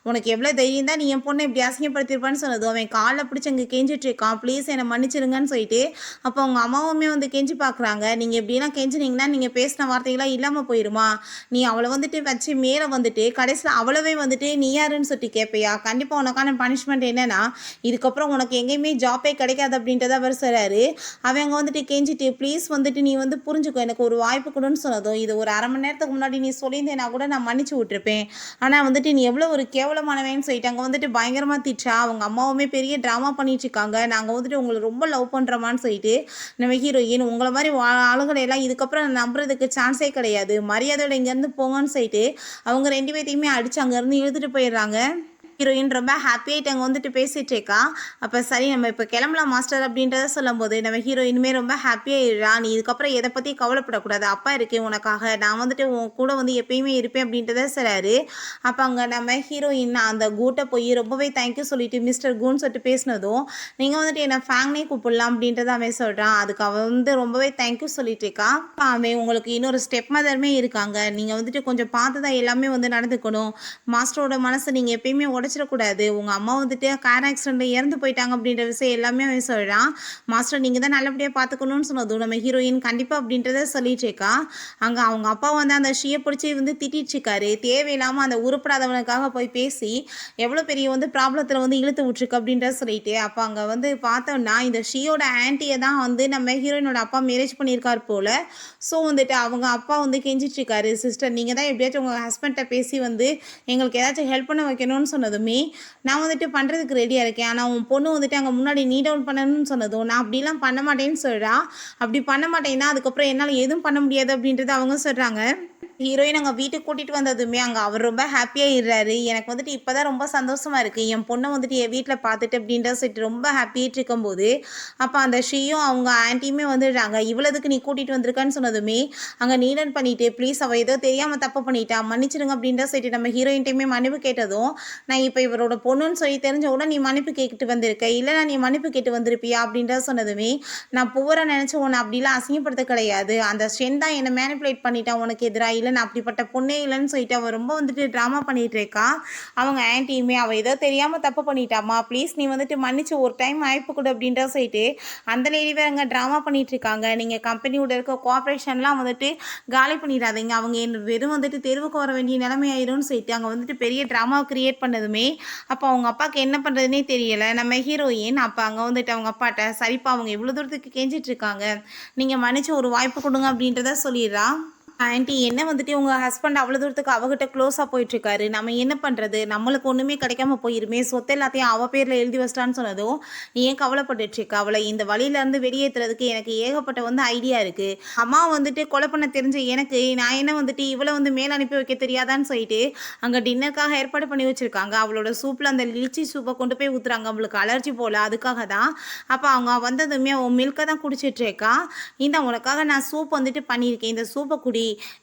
"உனக்கு எவ்வளோ தைரியம் தான் நீ என் பொண்ணை இப்படி அசிங்கப்படுத்திருப்பான்னு" சொன்னதும், அவன் காலில் பிடிச்சி அங்கே கெஞ்சிட்டு இருக்கான். "ப்ளீஸ் என்னை மன்னிச்சிருங்கன்னு" சொல்லிட்டு. அப்போ அவங்க அம்மாவுமே வந்து கெஞ்சி பார்க்குறாங்க. "நீங்கள் எப்படிலாம் கெஞ்சினீங்கன்னா நீங்கள் பேசின வார்த்தைகளாம் இல்லாமல் போயிருமா? நீ அவளை வந்துட்டு வச்சு மேலே வந்துட்டு கடைசியில் அவளவே வந்துட்டு நீ யாருன்னு சொல்லிட்டு கேட்பியா? கண்டிப்பாக உனக்கான பனிஷ்மெண்ட் என்னன்னா, இதுக்கப்புறம் உனக்கு எங்கேயுமே ஜாப்பே கிடைக்காது" அப்படின்றத அவர் சொல்கிறாரு. அவங்க வந்துட்டு கெஞ்சிட்டு, "ப்ளீஸ் வந்துட்டு நீ வந்து புரிஞ்சுக்கோ, எனக்கு ஒரு வாய்ப்பு கொடுன்னு" சொன்னதும், "இது ஒரு அரை மணி நேரத்துக்கு முன்னாடி நீ சொல்லியிருந்தேன்னா கூட நான் மன்னிச்சு விட்டுருப்பேன். ஆனால் வந்துட்டு நீ எவ்வளோ ஒரு கேவலமானவன்னு" சொல்லிட்டு அங்கே வந்துட்டு பயங்கரமாக திட்டா. அவங்க அம்மாவுமே பெரிய ட்ராமா பண்ணிட்டு இருக்காங்க. "நாங்கள் வந்துட்டு உங்களை ரொம்ப லவ் பண்ணுறோமான்னு" சொல்லிட்டு. நம்ம ஹீரோயின், "உங்களை மாதிரி ஆளுங்களை எல்லாம் இதுக்கப்புறம் நான் நம்புறதுக்கு சான்ஸே கிடையாது. மரியாதையோட இங்கேருந்து போங்கன்னு" சொல்லிட்டு அவங்க 2 பேத்தையுமே அடிச்சு அங்கேருந்து இழுத்துட்டு போயிடுறாங்க. ஹீரோயின் ரொம்ப ஹாப்பி ஆயிட்டு அங்கே வந்துட்டு பேசிட்டு இருக்கா. அப்போ சரி நம்ம இப்போ கிளம்பலாம் மாஸ்டர் அப்படின்றத சொல்லும்போது, நம்ம ஹீரோயினுமே ரொம்ப ஹாப்பியாகிடுறா. "நீ இதுக்கப்புறம் எதை பற்றி கவலைப்படக்கூடாது. அப்பா இருக்கேன் உனக்காக. நான் வந்துட்டு உன் கூட வந்து எப்பயுமே இருப்பேன்" அப்படின்றத சொல்கிறாரு. அப்போ அங்கே நம்ம ஹீரோயின் அந்த கூட்ட போய் ரொம்பவே தேங்க்யூ சொல்லிட்டு மிஸ்டர் கூன்னு சொல்லிட்டு பேசினதும், "நீங்கள் வந்துட்டு என்னை ஃபேங்னே கூப்பிடலாம்" அப்படின்றத அவன் சொல்கிறான். அதுக்கு அவன் வந்து ரொம்பவே தேங்க்யூ சொல்லிட்டு இருக்கா. அப்ப அவன், "உங்களுக்கு இன்னொரு ஸ்டெப் மதருமே இருக்காங்க. நீங்கள் வந்துட்டு கொஞ்சம் பார்த்து தான் எல்லாமே வந்து நடந்துக்கணும். மாஸ்டரோட மனசை நீங்கள் எப்பயுமே உடைச்சிடக்கூடாது. உங்க அம்மா வந்துட்டு கார் ஆக்சிடென்ட்ல இறந்து போயிட்டாங்க அப்படின்ற விஷயம் எல்லாமே அவன் சொல்றான். மாஸ்டர் நீங்க தான் நல்லபடியா பார்த்துக்கணும்னு சொன்னதும் நம்ம ஹீரோயின் கண்டிப்பா அப்படின்றத சொல்லிட்டு இருக்கா. அங்க அவங்க அப்பா வந்து அந்த ஷீய பிடிச்சி வந்து திட்டிட்டு இருக்காரு. தேவையில்லாம அந்த உருப்படாதவனுக்காக போய் பேசி எவ்வளோ பெரிய வந்து ப்ராப்ளத்துல வந்து இழுத்து விட்டுருக்கு அப்படின்றத சொல்லிட்டு, அப்ப அங்க வந்து பார்த்தோம்னா இந்த ஷீயோட ஆன்ட்டிய தான் வந்து நம்ம ஹீரோயினோட அப்பா மேரேஜ் பண்ணியிருக்கார் போல. ஸோ வந்துட்டு அவங்க அப்பா வந்து கெஞ்சிட்டு இருக்காரு, சிஸ்டர் நீங்க தான் எப்படியாச்சும் உங்க ஹஸ்பண்ட்ட பேசி வந்து எங்களுக்கு ஏதாச்சும் ஹெல்ப் பண்ண வைக்கணும்னு சொன்னதுமே, நான் வந்துட்டு பண்றதுக்கு ரெடியா இருக்கேன். ஆனா உன் பொண்ணு வந்துட்டு அங்க முன்னாடி நீ டவுன் பண்ணணும்னு சொன்னதும், நான் அப்படிலாம் பண்ண மாட்டேன்னு சொல்றா. அப்படி பண்ண மாட்டேன்னா, அதுக்கப்புறம் என்னால எதுவும் பண்ண முடியாது அப்படின்றத அவங்க சொல்றாங்க. ஹீரோயின் அங்க வீட்டுக்கு கூட்டிட்டு வந்ததுமே, அங்க அவர் ரொம்ப ஹாப்பியாயிடுறாரு. எனக்கு வந்துட்டு இப்பதான் ரொம்ப சந்தோஷமா இருக்கு. என் பொண்ண வந்துட்டு என் வீட்ல பார்த்துட்டு அப்படின்ற சொல்லிட்டு ரொம்ப ஹாப்பியாயிட்டு இருக்கும்போது, அப்ப அந்த ஸ்ரீயும் அவங்க ஆன்ட்டியுமே வந்துடுறாங்க. "இவள எதுக்கு நீ கூட்டிட்டு வந்திருக்கன்னு?" சொன்னதுமே, அங்க நீலன் பண்ணிட்டு, "ப்ளீஸ் அவ ஏதோ தெரியாம தப்பு பண்ணிட்டா. மன்னிச்சிடுங்க" அப்படின்ற சொல்லிட்டு நம்ம ஹீரோயின்ட்டயுமே மன்னிப்பு கேட்டதும், "நான் இப்ப இவரோட பொண்ணுன்னு சொல்லி தெரிஞ்ச உடனே நீ மன்னிப்பு கேட்டுட்டு வந்திருக்க. இல்லன்னா நீ மன்னிப்பு கேட்டு வந்திருப்பியா?" அப்படின்றத சொன்னதுமே, "நான் புவரா நெனச்சு உன்ன அப்படிலாம் அசிங்கப்படுத்த கிடையாது. அந்த ஸ்ட்ரென்த் தான் என்ன மேனிபுலேட் பண்ணிட்டா உனக்கு எதிரா. இல்ல நான் அப்படிப்பட்ட பொண்ணே இல்லன்னு" சொல்லிட்டு அவ ரொம்ப வந்துட்டு ட்ராமா பண்ணிட்டு இருக்கா. அவங்க ஆன்ட்டியுமே, "அவ ஏதோ தெரியாம தப்பு பண்ணிட்டாம்மா. ப்ளீஸ் நீ வந்துட்டு மன்னிச்சு ஒரு டைம் வாய்ப்பு குடு" அப்படின்றத சொல்லிட்டு, அந்த லேடி வேற அங்க ட்ராமா பண்ணிட்டு இருக்காங்க. "நீங்க கம்பெனியோட இருக்க கோஆப்பரேஷன்லாம் வந்துட்டு காலி பண்ணிடாதீங்க. அவங்க வெறும் வந்துட்டு தெருவுக்கு வர வேண்டிய நிலைமை ஆயிரும்னு" சொல்லிட்டு அங்க வந்துட்டு பெரிய ட்ராமாவ கிரியேட் பண்ணதுமே, அப்ப அவங்க அப்பாக்கு என்ன பண்றதுன்னே தெரியல. நம்ம ஹீரோயின் அப்ப அங்க வந்துட்டு அவங்க அப்பாட்ட, "சரிப்பா அவங்க இவ்வளோ தூரத்துக்கு கெஞ்சிட்டு இருக்காங்க. நீங்க மன்னிச்சு ஒரு வாய்ப்பு குடுங்க" அப்படின்றத சொல்லிர்றா. ஆன்ட்டி என்ன வந்துட்டு உங்க ஹஸ்பண்ட் அவ்வளோ தூரத்துக்கு அவகிட்ட க்ளோஸா போயிட்டுருக்காரு. நம்ம என்ன பண்றது? நம்மளுக்கு ஒண்ணுமே கிடைக்காம போயிருமே! சொத்து எல்லாத்தையும் அவ பேர்ல எழுதி வச்சுட்டான்னு சொன்னதும், "நீ ஏன் கவலைப்பட்டுட்டு இருக்க? அவள இந்த வழியிலருந்து வெளியேத்துறதுக்கு எனக்கு ஏகப்பட்ட வந்து ஐடியா இருக்கு. அம்மா வந்துட்டு கொலை பண்ண தெரிஞ்ச எனக்கு, நான் என்ன வந்துட்டு இவள வந்து மேல அனுப்பி வைக்க தெரியாதான்னு" சொல்லிட்டு, அங்க டின்னருக்காக ஏற்பாடு பண்ணி வச்சிருக்காங்க. அவளோட சூப்ல அந்த லிச்சி சூப்ப கொண்டு போய் ஊத்துறாங்க. அவளுக்கு அலர்ஜி போல அதுக்காக தான். அப்ப அவங்க வந்ததுமே, "அவ மில்க்க தான் குடிச்சிட்டு இருக்கா. இந்தா உனக்காக நான் சூப் வந்துட்டு பண்ணியிருக்கேன். இந்த சூப்ப குடி."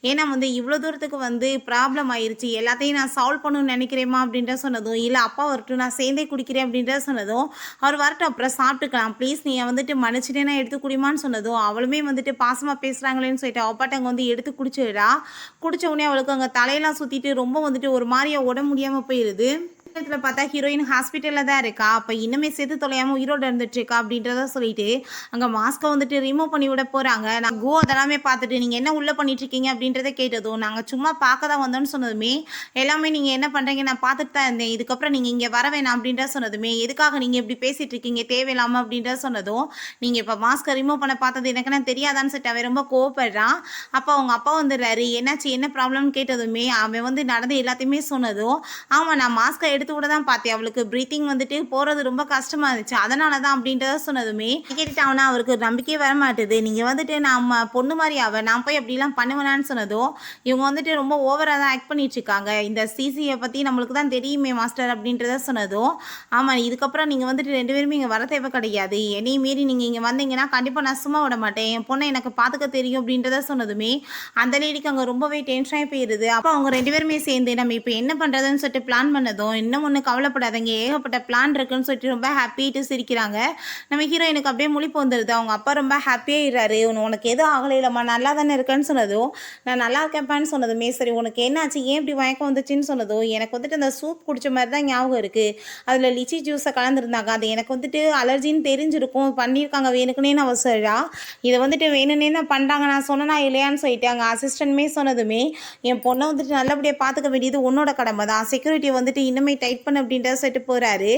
ஏன்னா வந்து இவ்வளோ தூரத்துக்கு வந்து ப்ராப்ளம் ஆயிருச்சு. எல்லாத்தையும் நான் சால்வ் பண்ணணும்னு நினைக்கிறேம்மா அப்படின்ற சொன்னதும், இல்ல அப்பா வரட்டும் நான் சேர்ந்தே குடிக்கிறேன் அப்படின்ற சொன்னதும், அவர் வரட்டும் அப்புறம் சாப்பிட்டுக்கலாம். ப்ளீஸ் நீ வந்துட்டு மன்னிச்சுட்டே நான் எடுத்து குடிம்மான்னு சொன்னதும், அவளுமே வந்துட்டு பாசமா பேசுறாங்களேன்னு சொல்லிட்டு அவ பாட்டு அங்க வந்து எடுத்து குடிச்சிடுறா. குடிச்ச உடனே அவளுக்கு அங்க தலையெல்லாம் சுத்திட்டு ரொம்ப வந்துட்டு ஒரு மாரியா உடம்பு முடியாம போயிருது. இடத்துல பார்த்தா ஹீரோயின் ஹாஸ்பிட்டல்ல தான் இருக்கா. அப்ப இன்னுமே செத்து தொலையாம உயிரோட இருந்துட்டு இருக்கா அப்படின்றத சொல்லிட்டு, அங்க மாஸ்க்க வந்துட்டு ரிமூவ் பண்ணி விட போறாங்க. நான் அதெல்லாமே பார்த்துட்டு, "நீங்க என்ன உள்ள பண்ணிட்டு இருக்கீங்க?" அப்படின்றத கேட்டதும், "நாங்க சும்மா பார்க்க தான் வந்தோம்ன்னு" சொன்னதுமே, "எல்லாமே நீங்க என்ன பண்றீங்க நான் பார்த்துட்டு தான் இருந்தேன். இதுக்கப்புறம் நீங்க இங்க வர வேணாம்" அப்படின்றத சொன்னதுமே, "எதுக்காக நீங்க இப்படி பேசிட்டு இருக்கீங்க தேவையில்லாம?" அப்படின்றத சொன்னதும், "நீங்க இப்ப மாஸ்க்க ரிமூவ் பண்ண பார்த்தது எனக்கு என்ன தெரியாதான்னு?" சொல்லிட்டு அவன் ரொம்ப கோவப்படுறான். அப்ப அவங்க அப்பா வந்துடுறாரு. "என்னாச்சு? என்ன ப்ராப்ளம்னு?" கேட்டதுமே, அவன் வந்து நடந்த எல்லாத்தையுமே சொன்னதும், "ஆமா நான் மாஸ்க்க எடுத்து விட தான் பார்த்தேன். அவளுக்கு பிரீத்திங் வந்துட்டு போறது ரொம்ப கஷ்டமா இருந்துச்சு. அதனால தான்" அப்படின்றத சொன்னதுமே, கேட்டுட்டு அவனா அவருக்கு நம்பிக்கையே வர மாட்டுது. "நீங்க வந்துட்டு நம்ம பொண்ணு மாரி அவ. நான் போய் அப்படிலாம் பண்ணுவேனான்னு" சொன்னதும், இவங்க வந்துட்டு ரொம்ப ஓவரா தான் ஆக்ட் பண்ணிட்டு இருக்காங்க. "இந்த சிசிய பத்தி நம்மளுக்கு தான் தெரியுமே மாஸ்டர்" அப்படின்றத சொன்னதும், "ஆமா இதுக்கப்புறம் நீங்க வந்துட்டு 2 பேருமே இங்க வர தேவை கிடையாது. என்னையும் மீறி நீங்க இங்க வந்தீங்கன்னா கண்டிப்பா நான் சும்மா விட மாட்டேன். என் பொண்ண எனக்கு பார்த்துக்க தெரியும்" அப்படின்றத சொன்னதுமே, அந்த லேடிக்கு அங்க ரொம்பவே டென்ஷன் ஆயி போயிருது. அப்ப அவங்க 2 பேருமே சேர்ந்து நம்ம இப்ப என்ன பண்றதுன்னு சொல்லிட்டு பிளான் பண்ணதும், "இன்னும் ஒண்ணும் கவலைப்படாதீங்க. ஏகப்பட்ட பிளான் இருக்குன்னு" சொல்லிட்டு ரொம்ப ஹாப்பிட்டு சிரிக்கிறாங்க. நம்ம ஹீரோயினுக்கு அப்படியே முழிப்பு வந்துருது. அவங்க அப்பா ரொம்ப ஹாப்பியாயிடுறாரு. "உனக்கு எதுவும் ஆகலைலம்மா நல்லா தானே இருக்கேன்னு" சொன்னதும், "நான் நல்லா இருக்கேன்ப்பான்னு" சொன்னதுமே, "சரி உனக்கு என்னாச்சு? ஏன் இப்படி மயக்கம் வந்துச்சுன்னு" சொன்னதும், "எனக்கு வந்துட்டு அந்த சூப் குடிச்ச மாரி தான் ஞாபகம் இருக்கு. அதில லிச்சி ஜூஸ கலந்துருந்தாங்க. அது எனக்கு வந்துட்டு அலர்ஜின்னு தெரிஞ்சிருக்கும். பண்ணியிருக்காங்க வேணுக்குன்னேன்னு" அவ சொல்றா. "இத வந்துட்டு வேணும்னே தான் பண்றாங்க. நான் சொன்னனா இல்லையான்னு" சொல்லிட்டு அங்க அசிஸ்டன்ட்மே சொன்னதுமே, "என் பொண்ண வந்துட்டு நல்லபடியா பார்த்துக்க வேண்டியது உன்னோட கடமை தான். செக்யூரிட்டிய வந்துட்டு இன்னுமே டைட் பண்ணு" அப்படின்றத சொல்லிட்டு போறாரு.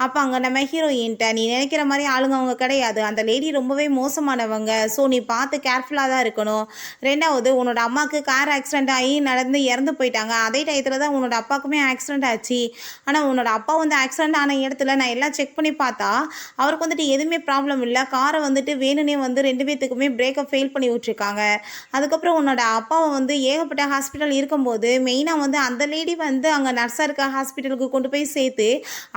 அப்ப அங்க நம்ம ஹீரோயின்ட்ட, "நீ நினைக்கிற மாரி ஆளுங்க அவங்க கிடையாது. அந்த லேடி ரொம்பவே மோசமானவங்க. ஸோ நீ பார்த்து கேர்ஃபுல்லா தான் இருக்கணும். 2வது உன்னோட அம்மாக்கு கார் ஆக்சிடென்ட் ஆகி நடந்து இறந்து போயிட்டாங்க. அதே டயத்துல தான் உன்னோட அப்பாவுக்குமே ஆக்சிடென்ட் ஆச்சு. ஆனா உன்னோட அப்பா வந்து ஆக்சிடென்ட் ஆன இடத்துல நான் எல்லாம் செக் பண்ணி பார்த்தா, அவருக்கு வந்துட்டு எதுவுமே ப்ராப்ளம் இல்ல. கார வந்துட்டு வேணும்னே வந்து 2 பேத்துக்குமே பிரேக்க ஃபெயில் பண்ணி விட்டுருக்காங்க. அதுக்கப்புறம் உன்னோட அப்பாவ வந்து ஏகப்பட்ட ஹாஸ்பிட்டல் இருக்கும்போது, மெயினா வந்து அந்த லேடி வந்து அங்க நர்ஸா இருக்க ஹாஸ்பிட்டலுக்கு கொண்டு போய் சேர்த்து,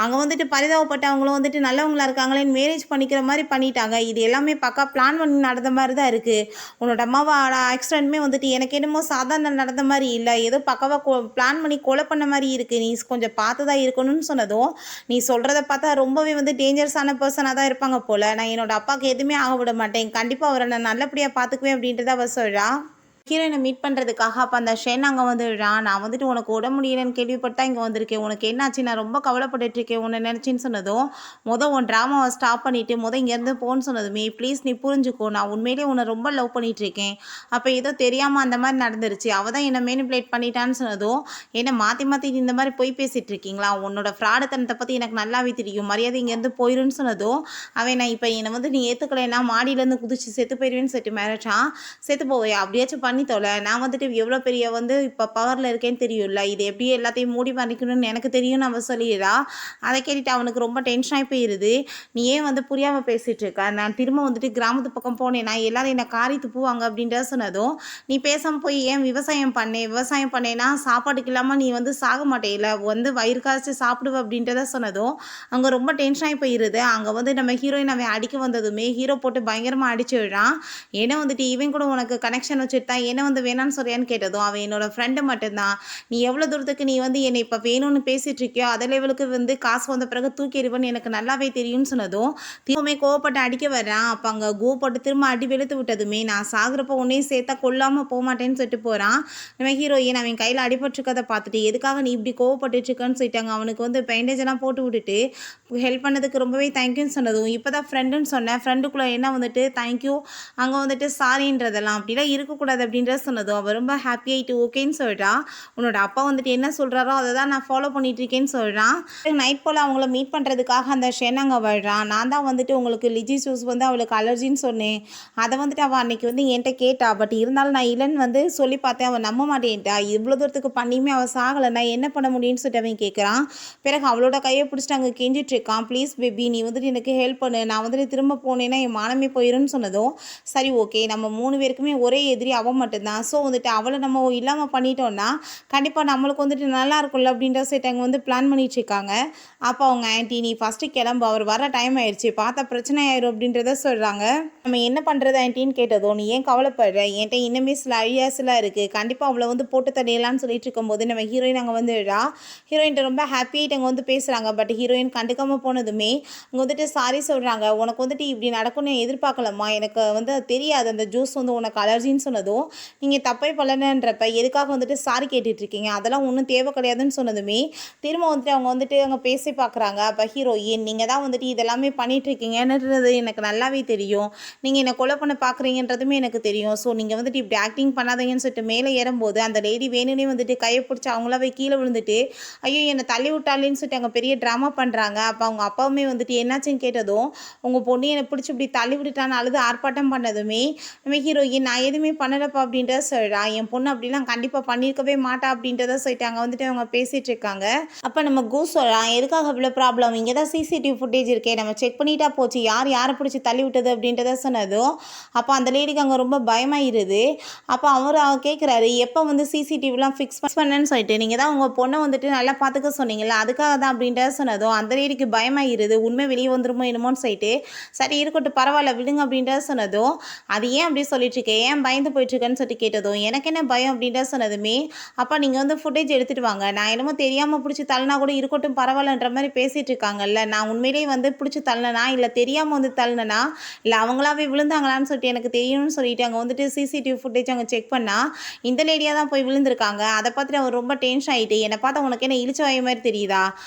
அங்க வந்துட்டு பரிதாபப்பட்டவங்களும் வந்துட்டு நல்லவங்களா இருக்காங்களேன்னு மேரேஜ் பண்ணிக்கிற மாரி பண்ணிட்டாங்க. இது எல்லாமே பக்கா பிளான் பண்ணி நடந்த மாரி தான் இருக்கு. உன்னோட அம்மாவோட ஆக்சிடென்ட்மே வந்துட்டு எனக்கு என்னமோ சாதாரண நடந்த மாரி இல்ல. ஏதோ பக்காவா பிளான் பண்ணி கொலை பண்ண மாரி இருக்கு. நீ கொஞ்சம் பார்த்து தான் இருக்கணும்னு" சொன்னதும், "நீ சொல்றத பார்த்தா ரொம்பவே வந்து டேஞ்சரஸான பெர்சனா தான் இருப்பாங்க போல. நான் என்னோட அப்பாவுக்கு எதுவுமே ஆக விட மாட்டேன். கண்டிப்பா அவர நான் நல்லபடியா பார்த்துக்குவேன்" அப்படின்றத அவ சொல்றா. ஹீரோயினை மீட் பண்ணுறதுக்காக அப்போ அந்த ஷென் அங்கே வந்துடுறான். நான் வந்துட்டு உனக்கு உடம்பு முடியலன்னு கேள்விப்பட்டு தான் இங்கே வந்திருக்கேன். உனக்கு என்னாச்சு? நான் ரொம்ப கவலைப்பட்டுட்டு இருக்கேன் உன்னை நினச்சின்னு சொன்னதும், உன் ட்ராமாவை ஸ்டாப் பண்ணிவிட்டு இங்கேருந்து போன்னு சொன்னதுமே, ப்ளீஸ் நீ புரிஞ்சுக்கோ, நான் உண்மையிலேயே உன்னை ரொம்ப லவ் பண்ணிட்டு இருக்கேன். அப்போ ஏதோ தெரியாமல் அந்த மாதிரி நடந்துருச்சு. அவள் தான் என்னை மேனிப்புலேட் பண்ணிட்டான்னு சொன்னதும், என்ன மாற்றி மாற்றி இந்த மாதிரி பொய் பேசிகிட்டு இருக்கீங்களா? உன்னோட ஃப்ராடுத்தனத்தை பற்றி எனக்கு நல்லாவே தெரியும். மரியாதை இங்கேருந்து போயிருன்னு சொன்னதும், அவன் நான் இப்போ என்னை நீ ஏற்றுக்கலைன்னா மாடியிலேருந்து குதிச்சு செத்து போயிடுவேன்னு சொல்லிட்டு மிரட்டான். செத்து போவையா? அப்படியாச்சும் பண்ணி தொலை. நான் வந்துட்டு எவ்வளோ பெரிய இப்போ பவரில் இருக்கேன்னு தெரியும்ல. இது எப்படி எல்லாத்தையும் மூடி மறைக்கணும்னு எனக்கு தெரியும்னு அவன் சொல்லிடுறா. அதை கேட்டுட்டு அவனுக்கு ரொம்ப டென்ஷனாகி போயிடுது. நீ ஏன் புரியாமல் பேசிகிட்டு இருக்க? நான் திரும்ப வந்துட்டு கிராமத்து பக்கம் போனேன்னா எல்லாரும் என்னை காரி துப்புவாங்க அப்படின்றத சொன்னதும், நீ பேசாமல் போய் ஏன் விவசாயம் பண்ணேன்னா சாப்பாட்டுக்கு இல்லாமல் நீ சாக மாட்டேல, வயிறு காய்ச்சி சாப்பிடுவ அப்படின்றத சொன்னதும் அங்கே ரொம்ப டென்ஷனாகி போயிடுது. அங்கே நம்ம ஹீரோயின் அவன் அடிக்க வந்ததுமே ஹீரோ போட்டு பயங்கரமாக அடிச்சு விடுறான். ஏன்னா இவன் கூட உனக்கு கனெக்ஷன் வச்சுட்டு தான் என்ன வேணான்னு சொல்றியான்னு கேட்டதும், அவன் என்னோட ஃப்ரெண்டு மட்டும்தான். நீ எவ்வளோ தூரத்துக்கு நீ என்னை இப்போ வேணும்னு பேசிகிட்டு இருக்கியோ அதை லெவலுக்கு காசு வந்த பிறகு தூக்கி எறிவன்னு எனக்கு நல்லாவே தெரியும்னு சொன்னதும், திரும்பவுமே கோவப்பட்டு அடிக்க வர்றான். அப்போ அங்கே போட்டு திரும்ப அடி வெளுத்து விட்டதுமே, நான் சாகுறப்போ உன்னையும் சேர்த்தா கொல்லாமல் போக மாட்டேன்னு சொல்லிட்டு போகிறான். நம்ம ஹீரோயின் அவன் கையில் அடிபட்டுருக்கதை பார்த்துட்டு, எதுக்காக நீ இப்படி கோவப்பட்டுட்டு இருக்கன்னு சொல்லிட்டாங்க. அவனுக்கு பேண்டேஜ் எல்லாம் போட்டு விட்டுட்டு ஹெல்ப் பண்ணதுக்கு ரொம்பவே தேங்க்யூன்னு சொன்னதும், இப்போ தான் ஃப்ரெண்டுன்னு சொன்னேன், ஃப்ரெண்டுக்குள்ளே என்ன தேங்க்யூ அங்கே சாரின்றதெல்லாம் அப்படிலாம் இருக்கக்கூடாது அப்படின்றத சொன்னதும் அவள் ரொம்ப ஹாப்பி ஆகிட்டு ஓகேன்னு சொல்கிறா. உன்னோட அப்பா என்ன சொல்கிறாரோ அதை தான் நான் ஃபாலோ பண்ணிகிட்ருக்கேன்னு சொல்கிறான். நைட் போல் அவங்கள மீட் பண்ணுறதுக்காக அந்த ஷென் அங்கே வர்றான். நான் தான் உங்களுக்கு லிஜி ஜூஸ் அவளுக்கு அலர்ஜின்னு சொன்னேன். அதை அவள் அன்றைக்கி என்கிட்ட கேட்டா. பட் இருந்தாலும் நான் இல்லைன்னு சொல்லி பார்த்தேன். அவள் நம்ப மாட்டேன்ட்டா. இவ்வளோ தூரத்துக்கு பண்ணியுமே அவள் சாகலை. நான் என்ன பண்ண முடியும்னு சொல்லிட்டு அவன் கேட்குறான். பிறகு அவளோட கையை பிடிச்சிட்டு அங்கே கெஞ்சிட்ருக்கான். ப்ளீஸ் பேபி நீ எனக்கு ஹெல்ப் பண்ணு. நான் திரும்ப போனேன்னா என் மானமே போயிருன்னு சொன்னதும், சரி ஓகே நம்ம 3 பேருக்குமே ஒரே எதிரி அவன் மட்டும்தான். ஸோ அவளை நம்ம இல்லாமல் பண்ணிட்டோம்னா கண்டிப்பாக நம்மளுக்கு நல்லா இருக்கும்ல அப்படின்ற சைட் அங்கே பிளான் பண்ணிட்டு இருக்காங்க. அப்போ அவங்க ஆன்ட்டி நீ ஃபஸ்ட்டு கிளம்பு, அவர் வர டைம் ஆயிடுச்சு, பார்த்தா பிரச்சனை ஆயிரும் அப்படின்றத சொல்கிறாங்க. நம்ம என்ன பண்ணுறது ஆன்ட்டின்னு கேட்டதும், நீ ஏன் கவலைப்படுற, என்கிட்ட இன்னுமே சில ஐடியாஸ்லாம் இருக்குது, கண்டிப்பாக அவளை போட்டு தடையலான்னு சொல்லிட்டு இருக்கும்போது நம்ம ஹீரோயின் அங்கே வந்துடுறா. ஹீரோயின்ட்ட ரொம்ப ஹாப்பியாகிட்டு அங்கே பேசுகிறாங்க. பட் ஹீரோயின் கண்டுக்காமல் போனதுமே அங்கே சாரி சொல்கிறாங்க. உனக்கு இப்படி நடக்கும்னு எதிர்பார்க்கலாமா, எனக்கு அது தெரியாது அந்த ஜூஸ் உனக்கு அலர்ஜின்னு சொன்னதும், நீங்கள் தப்பே பண்ணலன்றப்ப எதுக்காக சாரி கேட்டுட்ருக்கீங்க, அதெல்லாம் ஒன்றும் தேவை கிடையாதுன்னு சொன்னதுமே திரும்ப அவங்க அங்கே பேசி பார்க்குறாங்க. அப்போ ஹீரோயின் நீங்கள் தான் இதெல்லாமே பண்ணிகிட்ருக்கீங்கன்றது எனக்கு நல்லாவே தெரியும், நீங்கள் என்னை கொலை பண்ண பார்க்குறீங்கன்றதுமே எனக்கு தெரியும். ஸோ நீங்கள் இப்படி ஆக்டிங் பண்ணாதீங்கன்னு சொல்லிட்டு மேலே ஏறும்போது அந்த லேடி வேணும்னே கையை பிடிச்சி அவங்களாவே கீழே விழுந்துட்டு ஐயோ என்னை தள்ளி விட்டாலேன்னு சொல்லிட்டு அங்கே பெரிய ட்ராமா பண்ணுறாங்க. அப்போ அவங்க அப்பாவுமே என்னாச்சுன்னு கேட்டதும், உங்கள் பொண்ணு என்னை பிடிச்சி இப்படி தள்ளி விட்டுட்டான்னு அழுது ஆர்ப்பாட்டம் பண்ணதுமே நம்ம ஹீரோயின் நான் எதுவுமே பண்ணலப்பா அப்படின்றத சொல்கிறா. என் பொண்ணு அப்படிலாம் கண்டிப்பாக பண்ணியிருக்கவே மாட்டா அப்படின்றத சொல்லிட்டு அங்கே அவங்க பேசிகிட்டு இருக்காங்க. அப்போ நம்ம கூஸ் சொல்கிறான், எதுக்காக இவ்வளோ ப்ராப்ளம், இங்கே தான் சிசிடிவி ஃபுட்டேஜ் இருக்கே, நம்ம செக் பண்ணிட்டா போச்சு, யாரை பிடிச்சி தள்ளி விட்டது அப்படின்றத சொன்னதும் அப்போ அந்த லேடிக்கு அங்கே ரொம்ப பயமாயிருது. அப்போ அவர் கேட்குறாரு, எப்போ சிசிடிவிலாம் ஃபிக்ஸ் பண்ணேன்னு சொல்லிட்டு, நீங்கள் தான் உங்கள் பொண்ணை நல்லா பார்த்துக்க சொன்னீங்களா, அதுக்காக தான் அப்படின்றத சொன்னதும் அந்த லேடிக்கு பயமாயிருது, உண்மை வெளியே வந்துருமோ என்னமோன்னு சொல்லிட்டு, சரி இருக்கட்டும் பரவாயில்ல விடுங்க அப்படின்றத சொன்னதும், அது ஏன் அப்படி சொல்லிட்டு இருக்கேன், ஏன் பயந்து போயிட்டுருக்கேன்னு சொல்லிட்டு கேட்டதும், எனக்கு என்ன பயம் அப்படின்றத சொன்னதுமே, அப்போ நீங்கள் ஃபுட்டேஜ் எடுத்துகிட்டு வாங்க, நான் என்னமோ தெரியாமல் பிடிச்சி தள்ளினா கூட இருக்கட்டும் பரவாயில்லன்ற மாதிரி பேசிகிட்டு இருக்காங்கல்ல, நான் உண்மையிலேயே பிடிச்சி தள்ளினா இல்லை தெரியாமல் தள்ளினா இல்லை அவங்களாவே விழுந்தாங்களான்னு சொல்லிட்டு எனக்கு தெரியும்னு சொல்லிட்டு அங்கே சிசிடிவி ஃபுட்டேஜ் அங்கே செக் பண்ணால் இந்த லேடியாக தான் போய் விழுந்திருக்காங்க. அதை பார்த்துட்டு அவர் ரொம்ப டென்ஷன் ஆகிட்டு, என்னை பார்த்தா உனக்கு என்ன இழிச்ச வாய் மாதிரி தெரியுதா,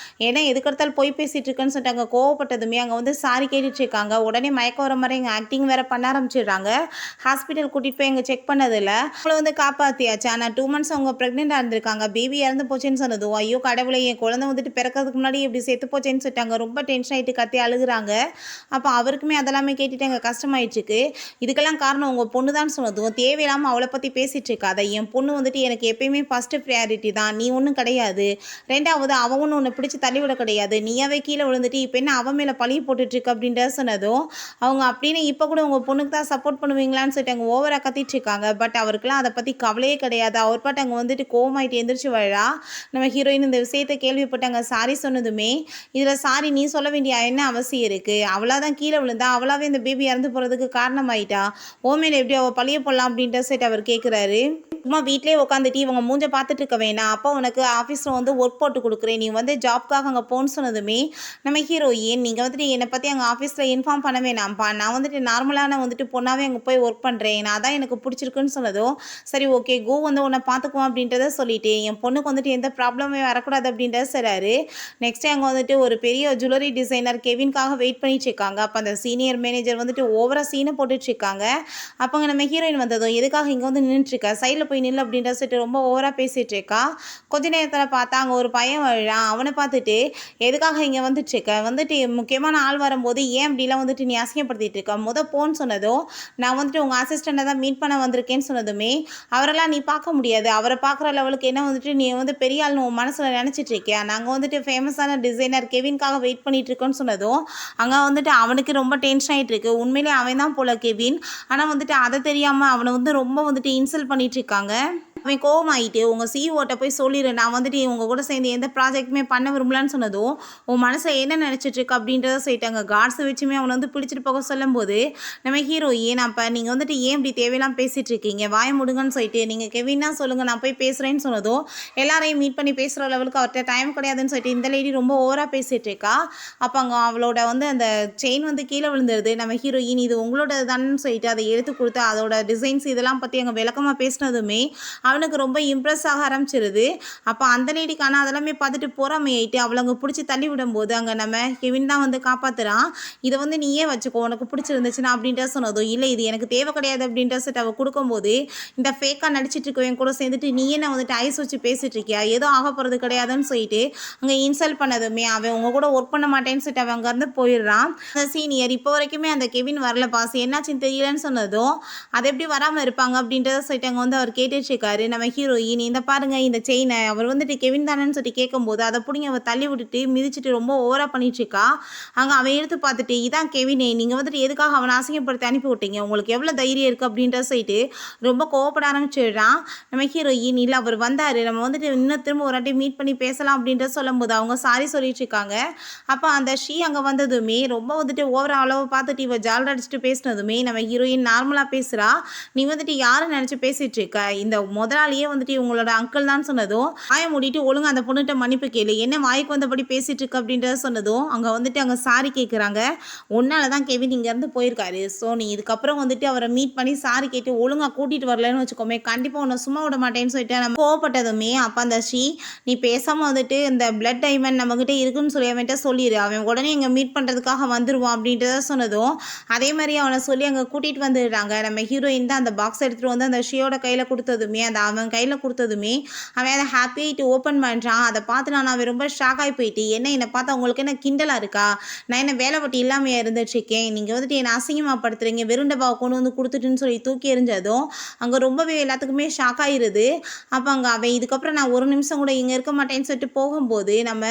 ஏன்னா எதுக்கடுத்தாலும் போய் பேசிகிட்டு இருக்குன்னு சொல்லிட்டு அங்கே கோவப்பட்டதுமே அங்கே சாரி கேட்டுட்டு இருக்காங்க. உடனே மயக்க வர மாதிரி எங்கள் ஆக்டிங் வேறு பண்ண ஆரம்பிச்சிடுறாங்க. ஹாஸ்பிட்டல் கூட்டிகிட்டு போய் எங்கள் செக் பண்ணதில்ல அவங்கள காப்பாற்றியாச்சு. ஆனால் 2 months அவங்க ப்ரெக்னெண்ட்டாக இருந்திருக்காங்க. பேபி இறந்து போச்சேன்னு சொன்னதும், ஐயோ கடவுளை என் குழந்தை பிறக்கிறதுக்கு முன்னாடி இப்படி செத்து போச்சேன்னு சொல்லிட்டாங்க. ரொம்ப டென்ஷன் ஆகிட்டு கத்தி அழுகுறாங்க. அப்போ அவருக்குமே அதெல்லாமே கேட்டுட்டு எங்கள் கஷ்டமாயிட்டுருக்கு. இதுக்கெல்லாம் காரணம் உங்கள் பொண்ணு தான் சொன்னதும், தேவையில்லாமல் அவளை பற்றி பேசிகிட்டு இருக்காத, என் பொண்ணு எனக்கு எப்பயுமே ஃபஸ்ட்டு ப்ரையாரிட்டி தான், நீ ஒன்றும் கிடையாது, ரெண்டாவது அவன் ஒன்று உன்னை பிடிச்சி தள்ளிவிட கிடையாது, நீயாவே கீழே விழுந்துட்டு இப்போ என்ன அவன் மேலே பழி போட்டுட்ருக்கு அப்படின்றத சொன்னதும் அவங்க அப்படின்னு இப்போ கூட உங்கள் பொண்ணுக்கு தான் சப்போர்ட் பண்ணுவீங்களான்னு சொல்லிட்டு அங்கே ஓவராக கத்திட்டு இருக்காங்க. பட் அவருக்குலாம் அதை பற்றி கவலையே கிடையாது. அவர் பாட்டு அங்கே கோவமாயிட்டு எந்திரிச்சு வழா. நம்ம ஹீரோயின் இந்த விஷயத்தை கேள்விப்பட்டாங்க. சாரி சொன்னதுமே, இதில் சாரி நீ சொல்ல வேண்டிய என்ன அவசியம் இருக்குது, அவளாக தான் கீழே விழுந்தா, அவளாவே இந்த பேபி இறந்து போகிறதுக்கு காரணமாயிட்டா, ஓமேல எப்படி அவள் பழிய போடலாம் அப்படின்ற சைட் அவர் கேட்குறாரு. சும்மா வீட்லயே உட்காந்துட்டு இவங்க மூஞ்ச பார்த்துட்டு இருக்க வேணாம். அப்பா உனக்கு ஆஃபீஸில் வந்து ஒர்க் போட்டு கொடுக்குறேன். நீ வந்து ஜாப்க்காக அங்கே போன்னு சொன்னதுமே நம்ம ஹீரோயின் நீங்கள் வந்துட்டு என்னை பற்றி அங்கே ஆஃபீஸில் இன்ஃபார்ம் பண்ண வேணாம்ப்பா. நான் வந்துட்டு நார்மலான வந்துட்டு பொண்ணாவே அங்கே போய் ஒர்க் பண்ணுறேன். நான் அதான் எனக்கு பிடிச்சிருக்குன்னு சொன்னதும் சரி ஓகே கோ வந்து உன்னை பார்த்துக்குவோம் அப்படின்றத சொல்லிட்டு என் பொண்ணுக்கு வந்துட்டு எந்த ப்ராப்ளமே வரக்கூடாது அப்படின்றத சொல்கிறாரு. நெக்ஸ்ட் அங்கே வந்துட்டு ஒரு பெரிய ஜுவல்லரி டிசைனர் கெவின்காக வெயிட் பண்ணிட்டு இருக்காங்க. அப்போ அந்த சீனியர் மேனேஜர் வந்துட்டு ஓவரா சீனை போட்டுட்டு இருக்காங்க. அப்போங்க நம்ம ஹீரோயின் வந்ததும் எதுக்காக இங்கே வந்து நின்றுட்டுருக்கா, சைடில் போய் நில்லு அப்படின்ற சொல்லிட்டு ரொம்ப ஓவராக பேசிகிட்டு இருக்கா. கொஞ்ச நேரத்தில் பார்த்தா அங்கே ஒரு பையன் வழிறான். அவனை பார்த்துட்டு எதுக்காக இங்கே வந்துட்டுருக்க, வந்துட்டு முக்கியமான ஆள் வரும்போது ஏன் அப்படிலாம் வந்துட்டு நீ அசிங்கப்படுத்திட்டு இருக்க, போன்னு சொன்னதும் நான் வந்துட்டு உங்கள் அசிஸ்டண்ட்டை தான் மீட் பண்ண வந்திருக்கேன்னு சொன்னதுமே அவரெல்லாம் நீ பார்க்க முடியாது, அவரை பார்க்குற லெவலுக்கு என்ன வந்துட்டு நீ வந்து பெரிய ஆள்னு உன் மனசில் நினச்சிட்டு இருக்கியா, நாங்கள் வந்துட்டு ஃபேமஸான டிசைனர் கெவின்காக வெயிட் பண்ணிட்டு இருக்கோன்னு சொன்னதும் அங்கே வந்துட்டு அவனுக்கு ரொம்ப டென்ஷன் ஆகிட்டு இருக்கு. உண்மையிலே அவன் தான் போல கெவின், ஆனால் வந்துட்டு அதை தெரியாமல் அவனை வந்து ரொம்ப வந்துட்டு இன்சல்ட் பண்ணிட்டு இருக்காங்க. அவன் கோவமாயிட்டு உங்கள் சிஇஓட்ட போய் சொல்லிடு, நான் வந்துட்டு உங்க கூட சேர்ந்து எந்த ப்ராஜெக்ட்டுமே பண்ண விரும்பலான்னு சொன்னதும் உன் மனசை என்ன நினச்சிட்டு இருக்கு அப்படின்றத சொல்லிட்டாங்க. கார்ட்ஸை வச்சுமே அவனை வந்து பிடிச்சிட்டு போக சொல்லும் போது நம்ம ஹீரோயின் அப்போ நீங்கள் வந்துட்டு ஏன் இப்படி தேவையெல்லாம் பேசிகிட்டு இருக்கீங்க, வாய முடுங்கன்னு சொல்லிட்டு நீங்கள் கெவின்னா சொல்லுங்கள் நான் போய் பேசுகிறேன்னு சொன்னதும் எல்லாரையும் மீட் பண்ணி பேசுகிற லெவலுக்கு அவர்கிட்ட டைம் கிடையாதுன்னு சொல்லிட்டு இந்த லேடி ரொம்ப ஓவராக பேசிகிட்டு இருக்கா. அப்போ அங்கே அவளோட வந்து அந்த செயின் வந்து கீழே விழுந்துருது. நம்ம ஹீரோயின் இது உங்களோட தானேன்னு சொல்லிட்டு அதை எடுத்து கொடுத்து அதோட டிசைன்ஸ் இதெல்லாம் பற்றி அங்கே விளக்கமாக பேசினதுமே அவனுக்கு ரொம்ப இம்ப்ரெஸ் ஆக ஆரம்பிச்சிருது. அப்போ அந்த லேடிக்கான அதெல்லாமே பார்த்துட்டு பொறாமையாயிட்டு அவளை அங்கே பிடிச்சி தள்ளி விடும்போது அங்கே நம்ம கெவின் தான் வந்து காப்பாற்றுறான். இதை வந்து நீயே வச்சுக்கோ உனக்கு பிடிச்சிருந்துச்சுன்னா அப்படின்ட்டு சொன்னதும் இல்லை இது எனக்கு தேவை கிடையாது அப்படின்ற சொல்லிட்டு அவள் கொடுக்கும்போது இந்த ஃபேக்காக நடிச்சிட்டு இருக்கவன் கூட சேர்ந்துட்டு நீயே நான் வந்துட்டு ஐஸ் வச்சு பேசிட்டு இருக்கியா, ஏதோ ஆக போகிறது கிடையாதுன்னு சொல்லிட்டு அங்கே இன்சல்ட் பண்ணதுமே அவன் உங்க கூட ஒர்க் பண்ண மாட்டேன்னு சொல்லிட்டு அவன் அங்கேருந்து போயிடுறான். அந்த சீனியர் இப்போ வரைக்குமே அந்த கெவின் வரல பாஸ் என்னாச்சுன்னு தெரியலன்னு சொன்னதும் அது எப்படி வராமல் இருப்பாங்க அப்படின்றத சொல்லிட்டு அங்கே வந்து அவர் கேட்டுட்டு இருக்காரு. நம்ம ஹீரோயின் இந்த பாருங்க இந்த செயினை அவர் வந்துட்டு கெவின் தானேன்னு சொல்லி கேட்கும்போது அதை பிடிங்க அவள் தள்ளி விட்டுட்டு மிதிச்சுட்டு ரொம்ப ஓவரா பண்ணிட்டு இருக்கா. அங்கே அவன் எடுத்து பார்த்துட்டு இதான் கெவினே, நீங்கள் வந்துட்டு எதுக்காக அவனை அசிங்கப்படுத்தி அனுப்பி விட்டீங்க, உங்களுக்கு எவ்வளோ தைரியம் இருக்குது அப்படின்ற சொல்லிட்டு ரொம்ப கோவப்பட ஆரம்பிச்சிடுறான். நம்ம ஹீரோயின் இல்லை அவர் வந்தார் நம்ம வந்துட்டு இன்னும் திரும்ப ஒரு வாட்டி மீட் பண்ணி பேசலாம் அப்படின்ற சொல்லும்போது அவங்க சாரி சொல்லிட்டு இருக்காங்க. அப்போ அந்த ஷீ அங்கே வந்ததுமே ரொம்ப வந்துட்டு ஓவர அளவு பார்த்துட்டு இவ ஜால் அடிச்சுட்டு பேசினதுமே நம்ம ஹீரோயின் நார்மலாக பேசுகிறா. நீ வந்துட்டு யாரை நினச்சி பேசிகிட்டு இருக்க, இந்த முதலாளியே வந்துட்டு இவங்களோட அங்கிள் தான் சொன்னதும் வாயை மூடிட்டு ஒழுங்கு அந்த பொண்ணுகிட்ட மன்னிப்பு கேளு, என்ன வாய்க்கு வந்தபடி பேசிட்டு இருக்கு அப்படின்றத சொன்னதும் அங்கே வந்துட்டு அங்கே சாரி கேட்குறாங்க. உன்னால தான் கெவின் இங்கேருந்து போயிருக்காரு, ஸோ நீ இதுக்கப்புறம் வந்துட்டு அவரை மீட் பண்ணி சாரி கேட்டு ஒழுங்காக கூட்டிகிட்டு வரலன்னு வச்சுக்கோமே கண்டிப்பாக உன்னை சும்மா விட மாட்டேன்னு சொல்லிட்டு நம்ம கோவப்பட்டதுமே அப்போ அந்த ஷீ நீ பேசாமல் வந்துட்டு இந்த பிளட் டைமண்ட் நம்மகிட்ட இருக்குன்னு சொல்லி அவன்கிட்ட சொல்லிடு, அவன் உடனே இங்கே மீட் பண்ணுறதுக்காக வந்துடுவான் அப்படின்றத சொன்னதும் அதே மாதிரி அவனை சொல்லி அங்கே கூட்டிகிட்டு வந்துடுறாங்க. நம்ம ஹீரோயின் தான் அந்த பாக்ஸ் எடுத்துகிட்டு வந்து அந்த ஷீயோட கையில் கொடுத்ததுமே அந்த அவன் கையில் கொடுத்ததுமே அவன் அதை ஹாப்பியாகிட்டு ஓப்பன் பண்ணுறான். அதை பார்த்து நான் அவன் ரொம்ப ஷாக் ஆகி போயிட்டு என்னை பார்த்தா உங்களுக்கு என்ன கிண்டலாக இருக்கா, நான் என்ன வேலை பட்டி இல்லாமல் இருந்துட்டுருக்கேன், நீங்கள் வந்துட்டு என்னை அசிங்கமாகப்படுத்துறீங்க, வெறும் டப்பாவை கொண்டு வந்து கொடுத்துட்டுன்னு சொல்லி தூக்கி எறிஞ்சதும் அங்கே ரொம்பவே எல்லாத்துக்குமே ஷாக் ஆகிருது. அப்போ அங்கே அவன் இதுக்கப்புறம் நான் ஒரு நிமிஷம் கூட இங்கே இருக்க மாட்டேன்னு சொல்லிட்டு போகும்போது நம்ம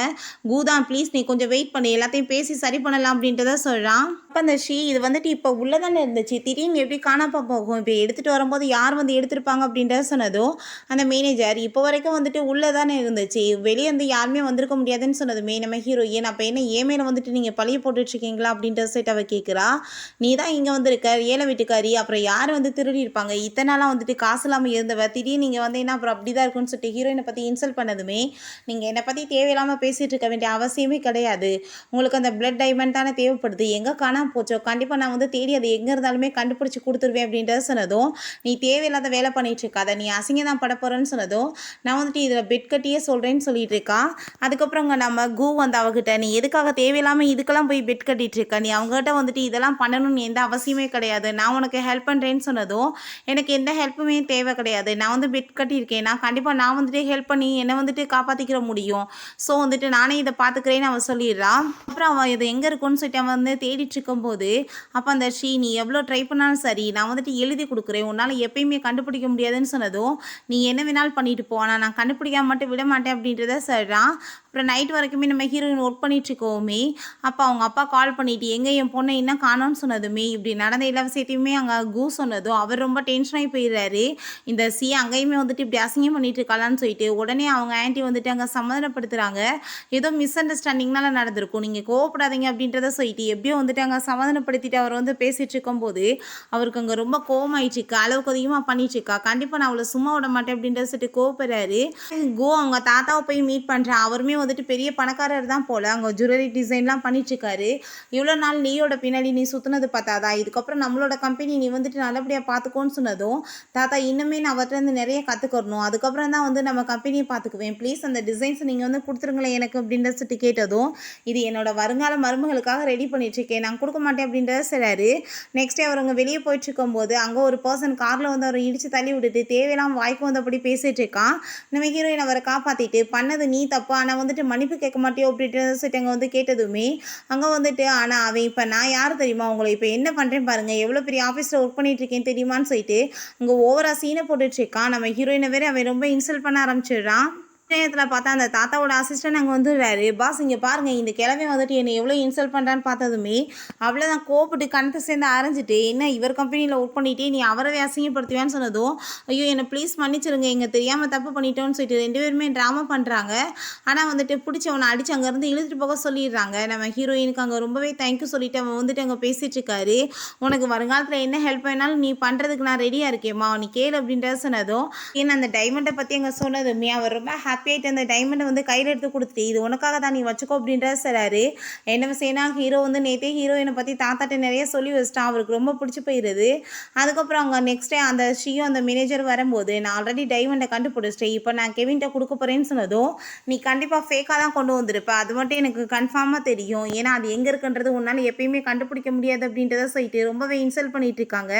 கூதான் ப்ளீஸ் நீ கொஞ்சம் வெயிட் பண்ணி எல்லாத்தையும் பேசி சரி பண்ணலாம் அப்படின்றத சொல்கிறான். அப்போ அந்த ஷீ இது வந்துட்டு இப்போ உள்ளதானே இருந்துச்சு, திடீர்னு எப்படி காணாப்பா போகும், இப்போ எடுத்துகிட்டு வரும்போது யார் வந்து எடுத்திருப்பாங்க அப்படின்றத சொன்னதும் அந்த மேனேஜர் இப்போ வரைக்கும் வந்துட்டு உள்ளே தானே இருந்துச்சு, வெளியே வந்து யாருமே வந்திருக்க முடியாதுன்னு சொன்னதுமே நம்ம ஹீரோயின் அப்போ என்ன ஏன் மேலே வந்துட்டு நீங்கள் பழிய போட்டுட்ருக்கீங்களா அப்படின்ற சைட் அவள் கேட்குறா. நீ தான் இங்கே வந்திருக்க ஏழை வீட்டுக்காரி, அப்புறம் யார் வந்து திருடி இருப்பாங்க, இத்தனை நாளாக வந்துட்டு காசு இல்லாமல் இருந்தவ திடீர்னு நீங்கள் வந்து என்ன அப்புறம் அப்படி தான் இருக்குன்னு சொல்லிட்டு ஹீரோயினை பற்றி இன்சல்ட் பண்ணதுமே நீங்கள் என்னை பற்றி தேவையில்லாமல் பேசிகிட்டு இருக்க வேண்டிய அவசியமே கிடையாது, உங்களுக்கு அந்த பிளட் டைமண்ட் தானே தேவைப்படுது, எங்கே காணாமல் போச்சோ கண்டிப்பாக நான் வந்து தேடி அது எங்கே இருந்தாலுமே கண்டுபிடிச்சி கொடுத்துருவேன் அப்படின்றத சொன்னதும் நீ தேவையில்லாத வேலை பண்ணிட்டு இருக்காத, நீ அசிங்க தான் பட போகிறேன்னு சொன்னதும் நான் வந்துட்டு இதில் பெட் கட்டியே சொல்கிறேன்னு சொல்லிட்டு இருக்கா. அதுக்கப்புறம் நம்ம கூ வந்து அவகிட்ட நீ எதுக்காக தேவையில்லாமல் இதுக்கெல்லாம் போய் பெட் கட்டிட்டு இருக்க, நீ அவங்ககிட்ட வந்துட்டு இதெல்லாம் பண்ணணும்னு எந்த அவசியமே கிடையாது, நான் உனக்கு ஹெல்ப் பண்ணுறேன்னு சொன்னதும் எனக்கு எந்த ஹெல்ப்புமே தேவை கிடையாது, நான் வந்து பெட் கட்டியிருக்கேன், நான் கண்டிப்பாக நான் வந்துட்டு ஹெல்ப் பண்ணி என்னை வந்துட்டு காப்பாற்றிக்கிற முடியும், ஸோ வந்துட்டு நானே இதை பார்த்துக்கிறேன்னு அவன் சொல்லிடுறான். அப்புறம் அவன் இது எங்கே இருக்குன்னு சொல்லிட்டு அவன் வந்து தேடிட்டு இருக்கும்போது அப்போ அந்த ஷீ நீ எவ்வளோ ட்ரை பண்ணாலும் சரி நான் வந்துட்டு எழுதி கொடுக்குறேன், உன்னால் எப்பயுமே கண்டுபிடிக்க முடியாதுன்னு சொன்னதும் நீ என்ன வேணாலும் பண்ணிட்டு போ, ஆனால் நான் கண்டுபிடிக்காம மட்டும் விட மாட்டேன் அப்படின்றத சொல்கிறான். அப்புறம் நைட் வரைக்குமே நம்ம ஹீரோயின் ஒர்க் பண்ணிட்டு இருக்கோமே அப்போ அவங்க அப்பா கால் பண்ணிட்டு எங்கே என் பொண்ணை இன்னும் காணோன்னு சொன்னதுமே இப்படி நடந்த எல்லா விஷயத்தையுமே அங்கே கூ சொன்னதும் அவர் ரொம்ப டென்ஷன் ஆகி போயிடுறாரு. இந்த சி அங்கேயுமே வந்துட்டு இப்படி அசிங்கம் பண்ணிட்டு இருக்காளான்னு சொல்லிட்டு உடனே அவங்க ஆன்ட்டி வந்துட்டு அங்கே சமாதானப்படுத்துகிறாங்க. ஏதோ மிஸ் அண்டர்ஸ்டாண்டிங்னால நடந்திருக்கும், நீங்கள் கோவப்படாதீங்க அப்படின்றத சொல்லிட்டு எப்படியோ வந்துட்டு அங்கே சமாதானப்படுத்திட்டு அவர் வந்து பேசிகிட்டு இருக்கும்போது அவருக்கு அங்கே ரொம்ப கோவமாயிடுச்சு, அளவுக்கு அதிகமாக பண்ணிட்டு இருக்கா, கண்டிப்பாக நான் அவளை சும்மா சும்மா விட மாட்டேன் அப்படின்றத சொல்லிட்டு கோவப்படுறாரு. கோ அவங்க தாத்தாவை போய் மீட் பண்ணுறான். அவருமே வந்துட்டு பெரிய பணக்காரர் தான் போல். அங்கே ஜுவல்லரி டிசைன்லாம் பண்ணிட்டுருக்காரு. இவ்வளோ நாள் நீயோட பின்னாடி நீ சுற்றுனது பார்த்தாதா, இதுக்கப்புறம் நம்மளோட கம்பெனி நீ வந்துட்டு நல்லபடியாக பார்த்துக்கோன்னு சொன்னதும் தாத்தா இன்னுமே நான் அவர்கிட்ட நிறைய கற்றுக்கணும், அதுக்கப்புறம் தான் வந்து நம்ம கம்பெனியை பார்த்துக்குவேன், ப்ளீஸ் அந்த டிசைன்ஸ் நீங்கள் வந்து கொடுத்துருங்களேன் எனக்கு அப்படின்றத சொல்லிட்டு கேட்டதும் இது என்னோட வருங்கால மருமகளுக்காக ரெடி பண்ணிட்டுருக்கேன், நான் கொடுக்க மாட்டேன் அப்படின்றத சொல்கிறாரு. நெக்ஸ்ட் அவர் அங்கே வெளியே போயிட்டு இருக்கும்போது அங்கே ஒரு பர்சன் காரில் வந்து அவரை இடித்து தள்ளி விட்டுட்டு தேவையில்லாமல் வாய்க்கு வந்தபடி பேசிகிட்டு இருக்கான். நம்ம ஹீரோயின் அவரை காப்பாற்றிட்டு பண்ணது நீ தப்பு, ஆனால் வந்துட்டு மன்னிப்பு கேட்க மாட்டியோ அப்படின்றத சொல்லிட்டு அங்கே வந்து கேட்டதுமே அங்கே வந்துட்டு ஆனால் அவன் இப்போ நான் யார் தெரியுமா, உங்களை இப்போ என்ன பண்ணுறேன் பாருங்கள், எவ்வளோ பெரிய ஆஃபீஸில் ஒர்க் பண்ணிட்டு இருக்கேன் தெரியுமான்னு சொல்லிட்டு அங்கே ஓவரா சீனை போட்டுட்டு இருக்கான். நம்ம ஹீரோயினை வேற அவன் ரொம்ப இன்சல்ட் பண்ண ஆரம்பிச்சிடுறான். நேரத்தில் பார்த்தா அந்த தாத்தாவோட அசிஸ்டன்ட் அங்கே வந்துடுறாரு. பாஸ் இங்கே பாருங்கள், இந்த கிழமை வந்துட்டு என்னை எவ்வளோ இன்சல்ட் பண்ணுறான்னு பார்த்ததுமே அவ்வளோதான் கோப்பிட்டு கணத்தை சேர்ந்து அரைஞ்சிட்டு, என்ன இவர் கம்பெனியில் ஒர்க் பண்ணிட்டு நீ அவரவே அசிங்கப்படுத்துவேன்னு சொன்னதும் ஐயோ என்னை ப்ளீஸ் மன்னிச்சிருங்க, எங்கள் தெரியாமல் தப்பு பண்ணிட்டோன்னு சொல்லிட்டு 2 பேருமே ட்ராமா பண்ணுறாங்க. ஆனால் வந்துட்டு பிடிச்சவனை அடித்து அங்கேருந்து இழுத்துட்டு போக சொல்லிடுறாங்க. நம்ம ஹீரோயினுக்கு அங்கே ரொம்பவே தேங்க்யூ சொல்லிட்டு அவன் வந்துட்டு அங்கே பேசிகிட்டு இருக்காரு. உனக்கு வருங்காலத்தில் என்ன ஹெல்ப் வேணாலும் நீ பண்ணுறதுக்கு நான் ரெடியாக இருக்கேம்மா, நீ கேளு அப்படின்றத சொன்னதும் ஏன்னா அந்த டைமண்டை பற்றி அங்கே சொன்னதுமே அவர் ரொம்ப ஹாப்பியாகிட்டு அந்த டைமண்டை வந்து கையில் எடுத்து கொடுத்துட்டு இது உனக்காக தான் நீ வச்சுக்கோ அப்படின்றத சொல்கிறாரு. என்ன செய்யனா ஹீரோ வந்து நேற்றே ஹீரோயினை பற்றி தாத்தாட்ட நிறைய சொல்லி வச்சிட்டான். அவருக்கு ரொம்ப பிடிச்சி போயிடுது. அதுக்கப்புறம் அவங்க நெக்ஸ்ட் டே அந்த ஷியோ அந்த மேனேஜர் வரும்போது நான் ஆல்ரெடி டைமண்டை கண்டுபிடிச்சிட்டேன், இப்போ நான் கெவின்கிட்ட கொடுக்க போகிறேன்னு சொன்னதும் நீ கண்டிப்பாக ஃபேக்காக தான் கொண்டு வந்திருப்ப, அது மட்டும் எனக்கு கன்ஃபார்மாக தெரியும், ஏன்னா அது எங்கே இருக்குன்றது உன்னால் எப்பயுமே கண்டுபிடிக்க முடியாது அப்படின்றத சொல்லிட்டு ரொம்பவே இன்சல்ட் பண்ணிட்டு இருக்காங்க.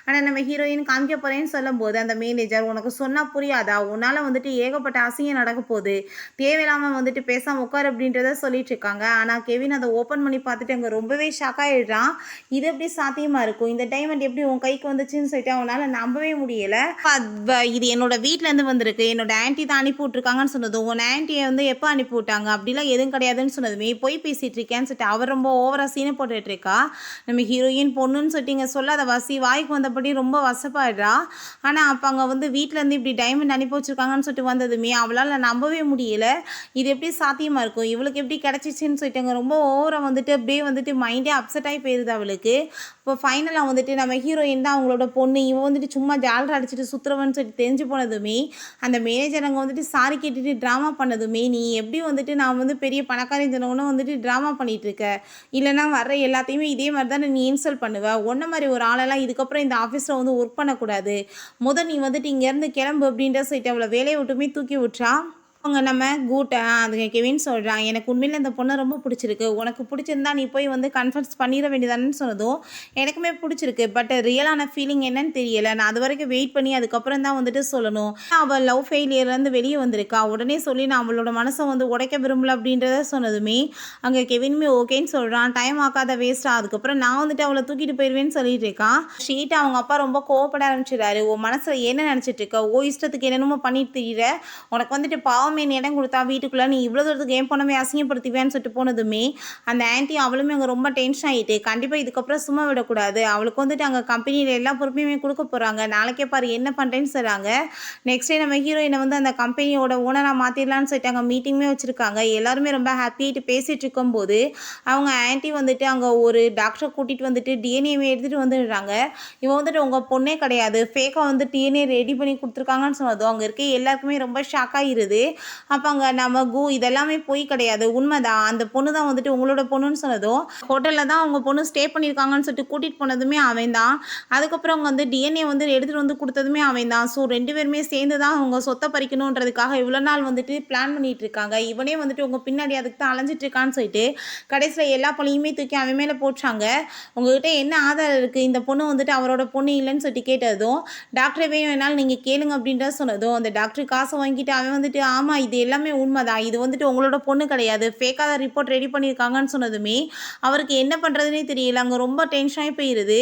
ஆனால் நம்ம ஹீரோயின் காமிக்க போகிறேன்னு சொல்லும்போது அந்த மேனேஜர் உனக்கு சொன்னால் புரியாதா, உன்னால் வந்துட்டு ஏகப்பட்ட அசிங்கம் நடக்க போகுது, தேவையில்லாமல் வந்துட்டு பேசாமல் உட்கார் அப்படின்றத சொல்லிட்டு இருக்காங்க. ஆனால் கெவின் அதை ஓப்பன் பண்ணி பார்த்துட்டு அங்கே ரொம்பவே ஷாக் ஆகிடுறான். இது எப்படி சாத்தியமாக இருக்கும், இந்த டைமண்ட் எப்படி உன் கைக்கு வந்துச்சுன்னு சொல்லிட்டு அவனால் நம்பவே முடியலை. இது என்னோட வீட்டிலேருந்து வந்திருக்கு, என்னோட ஆன்ட்டி தான் அனுப்பி விட்ருக்காங்கன்னு சொன்னதும் உன் ஆன்ட்டியை வந்து எப்போ அனுப்பி விட்டாங்க, அப்படிலாம் எதுவும் கிடையாதுன்னு சொன்னதுமே போய் பேசிகிட்டு இருக்கேன்னு சொல்லிட்டு அவர் ரொம்ப ஓவராக சீனை போட்டுட்டு இருக்கா. நம்ம ஹீரோயின் பொண்ணுன்னு சொல்லிட்டு இங்கே சொல்லாத வாசி வாய்க்கு வந்தபடி ரொம்ப வசப்பாயிடுறா. ஆனால் அப்போ அங்கே வந்து வீட்டிலேருந்து இப்படி டைமண்ட் அனுப்பி வச்சுருக்காங்கன்னு சொல்லிட்டு வந்ததுமே அவளால் நம்பவே முடியல. இது எப்படி சாத்தியமாக இருக்கும், இவளுக்கு எப்படி கிடச்சிச்சின்னு சொல்லிட்டாங்க. ரொம்ப ஓவராக வந்துட்டு அப்படியே வந்துட்டு மைண்டே அப்செட் ஆகி போயிடுது அவளுக்கு. இப்போ ஃபைனலாக வந்துட்டு நம்ம ஹீரோயின் தான் அவங்களோட பொண்ணு, இவன் வந்துட்டு சும்மா ஜாலரை அடிச்சுட்டு சுற்றுறவன்னு சொல்லிட்டு தெரிஞ்சு போனதுமே அந்த மேனேஜர் அங்கே வந்துட்டு சாரி கேட்டுட்டு ட்ராமா பண்ணதுமே நீ எப்படி வந்துட்டு நான் வந்து பெரிய பணக்காரன் சொன்னவனும் வந்துட்டு ட்ராமா பண்ணிகிட்டு இருக்க, இல்லைனா வர்ற எல்லாத்தையுமே இதே மாதிரி தானே நீ இன்சல்ட் பண்ணுவ, ஒன்றை மாதிரி ஒரு ஆளெல்லாம் இதுக்கப்புறம் இந்த ஆஃபீஸில் வந்து ஒர்க் பண்ணக்கூடாது, நீ வந்துட்டு இங்கேருந்து கிளம்பு அப்படின்ற சொல்லிட்டு அவளை வேலையை விட்டுமே தூக்கி விட்றா. அவங்க நம்ம அது கெவின் சொல்கிறான் எனக்கு உண்மையில் இந்த பொண்ணை ரொம்ப பிடிச்சிருக்கு, உனக்கு பிடிச்சிருந்தா நீ போய் வந்து கன்ஃபர்ஸ் பண்ணிட வேண்டியதானு சொன்னதும் எனக்குமே பிடிச்சிருக்கு, பட் ரியலான ஃபீலிங் என்னன்னு தெரியலை, நான் அது வரைக்கும் வெயிட் பண்ணி அதுக்கப்புறம் தான் வந்துட்டு சொல்லணும், அவள் லவ் ஃபெயிலியர்லேருந்து வெளியே வந்திருக்கா, உடனே சொல்லி நான் அவளோட மனசை வந்து உடைக்க விரும்பல அப்படின்றத சொன்னதுமே அங்கே கெவினுமே ஓகேன்னு சொல்கிறான். டைம் ஆக்காத வேஸ்ட்டாக, அதுக்கப்புறம் நான் வந்துட்டு அவளை தூக்கிட்டு போயிடுவேன்னு சொல்லிட்டு இருக்கான். ஷீட்டை அவங்க அப்பா ரொம்ப கோவப்பட ஆரம்பிச்சிடாரு. உன் மனசில் என்ன நினச்சிட்டு இருக்க, இஷ்டத்துக்கு என்னென்னமோ பண்ணிட்டு தெரியல, உனக்கு வந்துட்டு பாவம் இடம் கொடுத்தா வீட்டுக்குள்ளே நீ இவ்வளோ தூரத்துக்கு கேம் போனவே அசிங்கப்படுத்துவேன்னு சொல்லிட்டு போனதுமே அந்த ஆன்ட்டி அவளுமே அங்கே ரொம்ப டென்ஷன் ஆகிட்டு கண்டிப்பாக இதுக்கப்புறம் சும்மா விடக்கூடாது, அவளுக்கு வந்துட்டு அங்கே கம்பெனியில் எல்லா பொறுப்பையுமே கொடுக்க போகிறாங்க, நாளைக்கே பாரு என்ன பண்ணுறேன்னு சொல்கிறாங்க. நெக்ஸ்ட் டே நம்ம ஹீரோயினை வந்து அந்த கம்பெனியோட ஓனராக மாற்றிடலான்னு சொல்லிட்டு அங்கே மீட்டிங்குமே வச்சுருக்காங்க. எல்லாருமே ரொம்ப ஹாப்பியாகிட்டு பேசிகிட்டு இருக்கும்போது அவங்க ஆன்ட்டி வந்துட்டு அங்கே ஒரு டாக்டரை கூட்டிகிட்டு வந்துட்டு டிஎன்ஏவை எடுத்துகிட்டு வந்துடுறாங்க. இவன் வந்துட்டு உங்கள் பொண்ணே கிடையாது, ஃபேக்காக வந்து டிஎன்ஏ ரெடி பண்ணி கொடுத்துருக்காங்கன்னு சொன்னதும் அங்கே இருக்க எல்லாருக்குமே ரொம்ப ஷாக் ஆகிருது. அப்போ அங்கே நம்ம இதெல்லாமே போய் கிடையாது, உண்மைதான், அந்த பொண்ணு தான் வந்துட்டு உங்களோட பொண்ணுன்னு சொன்னதும் ஹோட்டலில் தான் அவங்க பொண்ணு ஸ்டே பண்ணியிருக்காங்கன்னு சொல்லிட்டு கூட்டிகிட்டு போனதுமே அவன் தான். அதுக்கப்புறம் அவங்க வந்து டிஎன்ஏ வந்து எடுத்துகிட்டு வந்து கொடுத்ததுமே அவன் தான். ஸோ 2 பேருமே சேர்ந்து தான் அவங்க சொத்தை பறிக்கணுன்றதுக்காக இவ்வளோ நாள் வந்துட்டு பிளான் பண்ணிகிட்டு இருக்காங்க. இவனே வந்துட்டு உங்கள் பின்னாடி அதுக்கு தான் அலைஞ்சிட்டு இருக்கான்னு சொல்லிட்டு கடைசியில் எல்லா பழியுமே தூக்கி அவன் மேலே போட்டாங்க. உங்ககிட்ட என்ன ஆதாரம் இருக்குது, இந்த பொண்ணு வந்துட்டு அவரோட பொண்ணு இல்லைன்னு சொல்லிட்டு கேட்டதும் டாக்டரை வேணாலும் நீங்கள் கேளுங்க அப்படின்றத சொன்னதும் அந்த டாக்டர் காசை வாங்கிட்டு அவன் வந்துட்டு ஆமாம் இது எல்லாமே உண்மைதான், இது வந்துட்டு உங்களோட பொண்ணு கிடையாது, ஃபேக்காக ரிப்போர்ட் ரெடி பண்ணியிருக்காங்கன்னு சொன்னதுமே அவருக்கு என்ன பண்ணுறதுனே தெரியல. அங்கே ரொம்ப டென்ஷனாகி போயிடுது.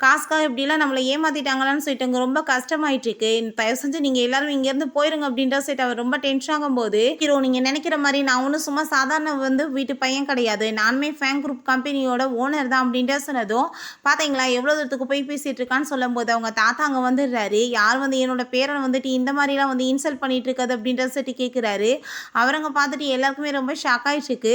காசுக்காக இப்படிலாம் நம்மளை ஏமாற்றிட்டாங்களான்னு சொல்லிட்டு அங்கே ரொம்ப கஷ்டமாயிட்டுருக்கு. தயவு செஞ்சு நீங்கள் எல்லாரும் இங்கேருந்து போயிருங்க அப்படின்ற சொல்லிட்டு அவர் ரொம்ப டென்ஷன் ஆகும்போது ஹீரோ நீங்கள் நினைக்கிற மாதிரி நான் ஒன்றும் சும்மா சாதாரண வந்து வீட்டு பையன் கிடையாது, நானுமே ஃபேன் குரூப் கம்பெனியோட ஓனர் தான் அப்படின்ற சொன்னதும் பார்த்தீங்களா எவ்வளோ தூரத்துக்கு போய் பேசிகிட்டு இருக்கான்னு சொல்லும்போது அவங்க தாத்தா அங்கே வந்துடுறாரு. யார் வந்து என்னோட பேரனை வந்துட்டு இந்த மாதிரிலாம் வந்து இன்சல்ட் பண்ணிட்டு இருக்காது அப்படின்ற சொல்லிட்டு கேட்குறாரு. அவரங்க பார்த்துட்டு எல்லாருக்குமே ரொம்ப ஷாக் ஆயிடுச்சுக்கு.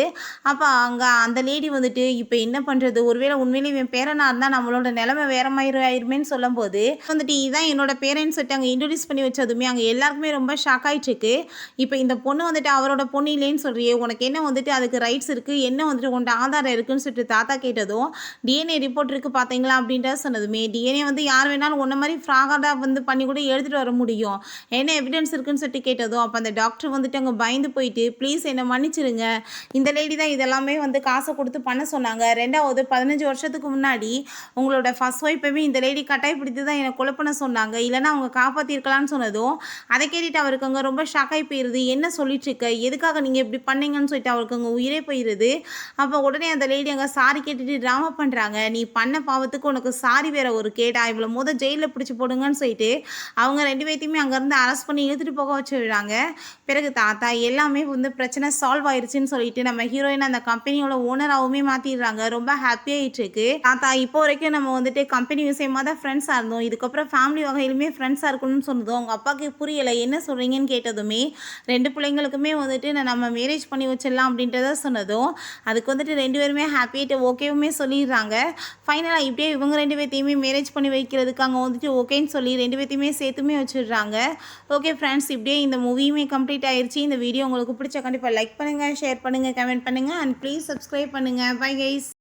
அப்போ அங்கே அந்த லேடி வந்துட்டு இப்போ என்ன பண்ணுறது, ஒருவேளை உண்மையிலேயே இவன் பேரனாக இருந்தால் நம்மளோட நிலைமை வேற மாதிரி ஆயிருமேன்னு சொல்லும்போது வந்துட்டு இதான் என்னோட பேரண்ட்ஸ் சொல்லிட்டு அங்கே இன்ட்ரடியூஸ் பண்ணி வச்சதுமே அங்கே எல்லாருக்குமே ரொம்ப ஷாக் ஆயிடுச்சுக்கு. இப்போ இந்த பொண்ணு வந்துட்டு அவரோட பொண்ணு இல்லைன்னு சொல்றியே, உனக்கு என்ன வந்துட்டு அதுக்கு ரைட்ஸ் இருக்குது, என்ன வந்துட்டு உன்ட்ட ஆதாரம் இருக்குன்னு சொல்லிட்டு தாத்தா கேட்டதும் டிஎன்ஏ ரிப்போர்ட் இருக்குது பார்த்தீங்களா அப்படின்ட்டு சொன்னதுமே, டிஎன்ஏ வந்து யார் வேணாலும் உன்ன மாதிரி ஃப்ராகாக வந்து பண்ணி கூட எடுத்துகிட்டு வர முடியும், என்ன எவிடன்ஸ் இருக்குன்னு சொல்லிட்டு கேட்டதும் அப்போ அந்த டாக்டர் வந்துட்டு அங்கே பயந்து போயிட்டு ப்ளீஸ் என்னை மன்னிச்சிருங்க, இந்த லேடி தான் இதெல்லாமே வந்து காசை கொடுத்து பண்ண சொன்னாங்க, ரெண்டாவது 15 வருஷத்துக்கு முன்னாடி உங்களோட ஃபர்ஸ்ட் ஒய்ஃபையுமே இந்த லேடி கட்டாயப்படுத்தி தான் என்னை கொலை பண்ண சொன்னாங்க, இல்லைன்னா அவங்க காப்பாற்றிருக்கலான்னு சொன்னதும் அதை கேட்டுட்டு அவருக்கு அங்கே ரொம்ப ஷாக்காகி போயிடுது. என்ன சொல்லிட்டு இருக்க, எதுக்காக நீங்கள் இப்படி பண்ணீங்கன்னு சொல்லிட்டு அவருக்கு அங்கே உயிரே போயிடுது. அப்போ உடனே அந்த லேடி அங்கே சாரி கேட்டுட்டு ட்ராமா பண்ணுறாங்க, நீ பண்ண பாவத்துக்கு உனக்கு சாரி வேற ஒரு கேடா, இவ்வளோ ஜெயிலில் பிடிச்சி போடுங்கன்னு சொல்லிட்டு அவங்க 2 பேர்த்தையுமே அங்கேருந்து அரெஸ்ட் பண்ணி இழுத்துட்டு போக வச்சு விடுறாங்க. பிறகு தாத்தா எல்லாமே வந்து பிரச்சனை சால்வ் ஆயிடுச்சுன்னு சொல்லிட்டு நம்ம ஹீரோயின் அந்த கம்பெனியோட ஓனராகவுமே மாற்றிடுறாங்க. ரொம்ப ஹாப்பியாகிட்டு இருக்கு. தாத்தா இப்போ வரைக்கும் நம்ம வந்துட்டு கம்பெனி விஷயமா தான் ஃப்ரெண்ட்ஸாக இருந்தோம், இதுக்கப்புறம் ஃபேமிலி வகையிலுமே ஃப்ரெண்ட்ஸாக இருக்கணும்னு சொன்னதும் அவங்க அப்பாவுக்கு புரியலை, என்ன சொல்கிறீங்கன்னு கேட்டதுமே 2 பிள்ளைங்களுக்குமே வந்துட்டு நம்ம மேரேஜ் பண்ணி வச்சிடலாம் அப்படின்றத சொன்னதும் அதுக்கு வந்துட்டு 2 பேருமே ஹாப்பியாகிட்டு ஓகேவுமே சொல்லிடுறாங்க. ஃபைனலாக இப்படியே இவங்க 2 பேர்த்தையுமே மேரேஜ் பண்ணி வைக்கிறதுக்கு அங்கே வந்துட்டு ஓகேன்னு சொல்லி 2 பேர்த்தையுமே சேர்த்துமே வச்சிடுறாங்க. ஓகே ஃப்ரெண்ட்ஸ், இப்படியே இந்த மூவியுமே கம்ப்ளீட் ஆயிடுச்சு. இந்த வீடியோ உங்களுக்கு பிடிச்ச கண்டிப்பாக லைக் பண்ணுங்கள், ஷேர் பண்ணுங்கள், கமெண்ட் பண்ணுங்கள் அண்ட் ப்ளீஸ் சப்ஸ்கிரைப் பண்ணுங்கள். Bye guys.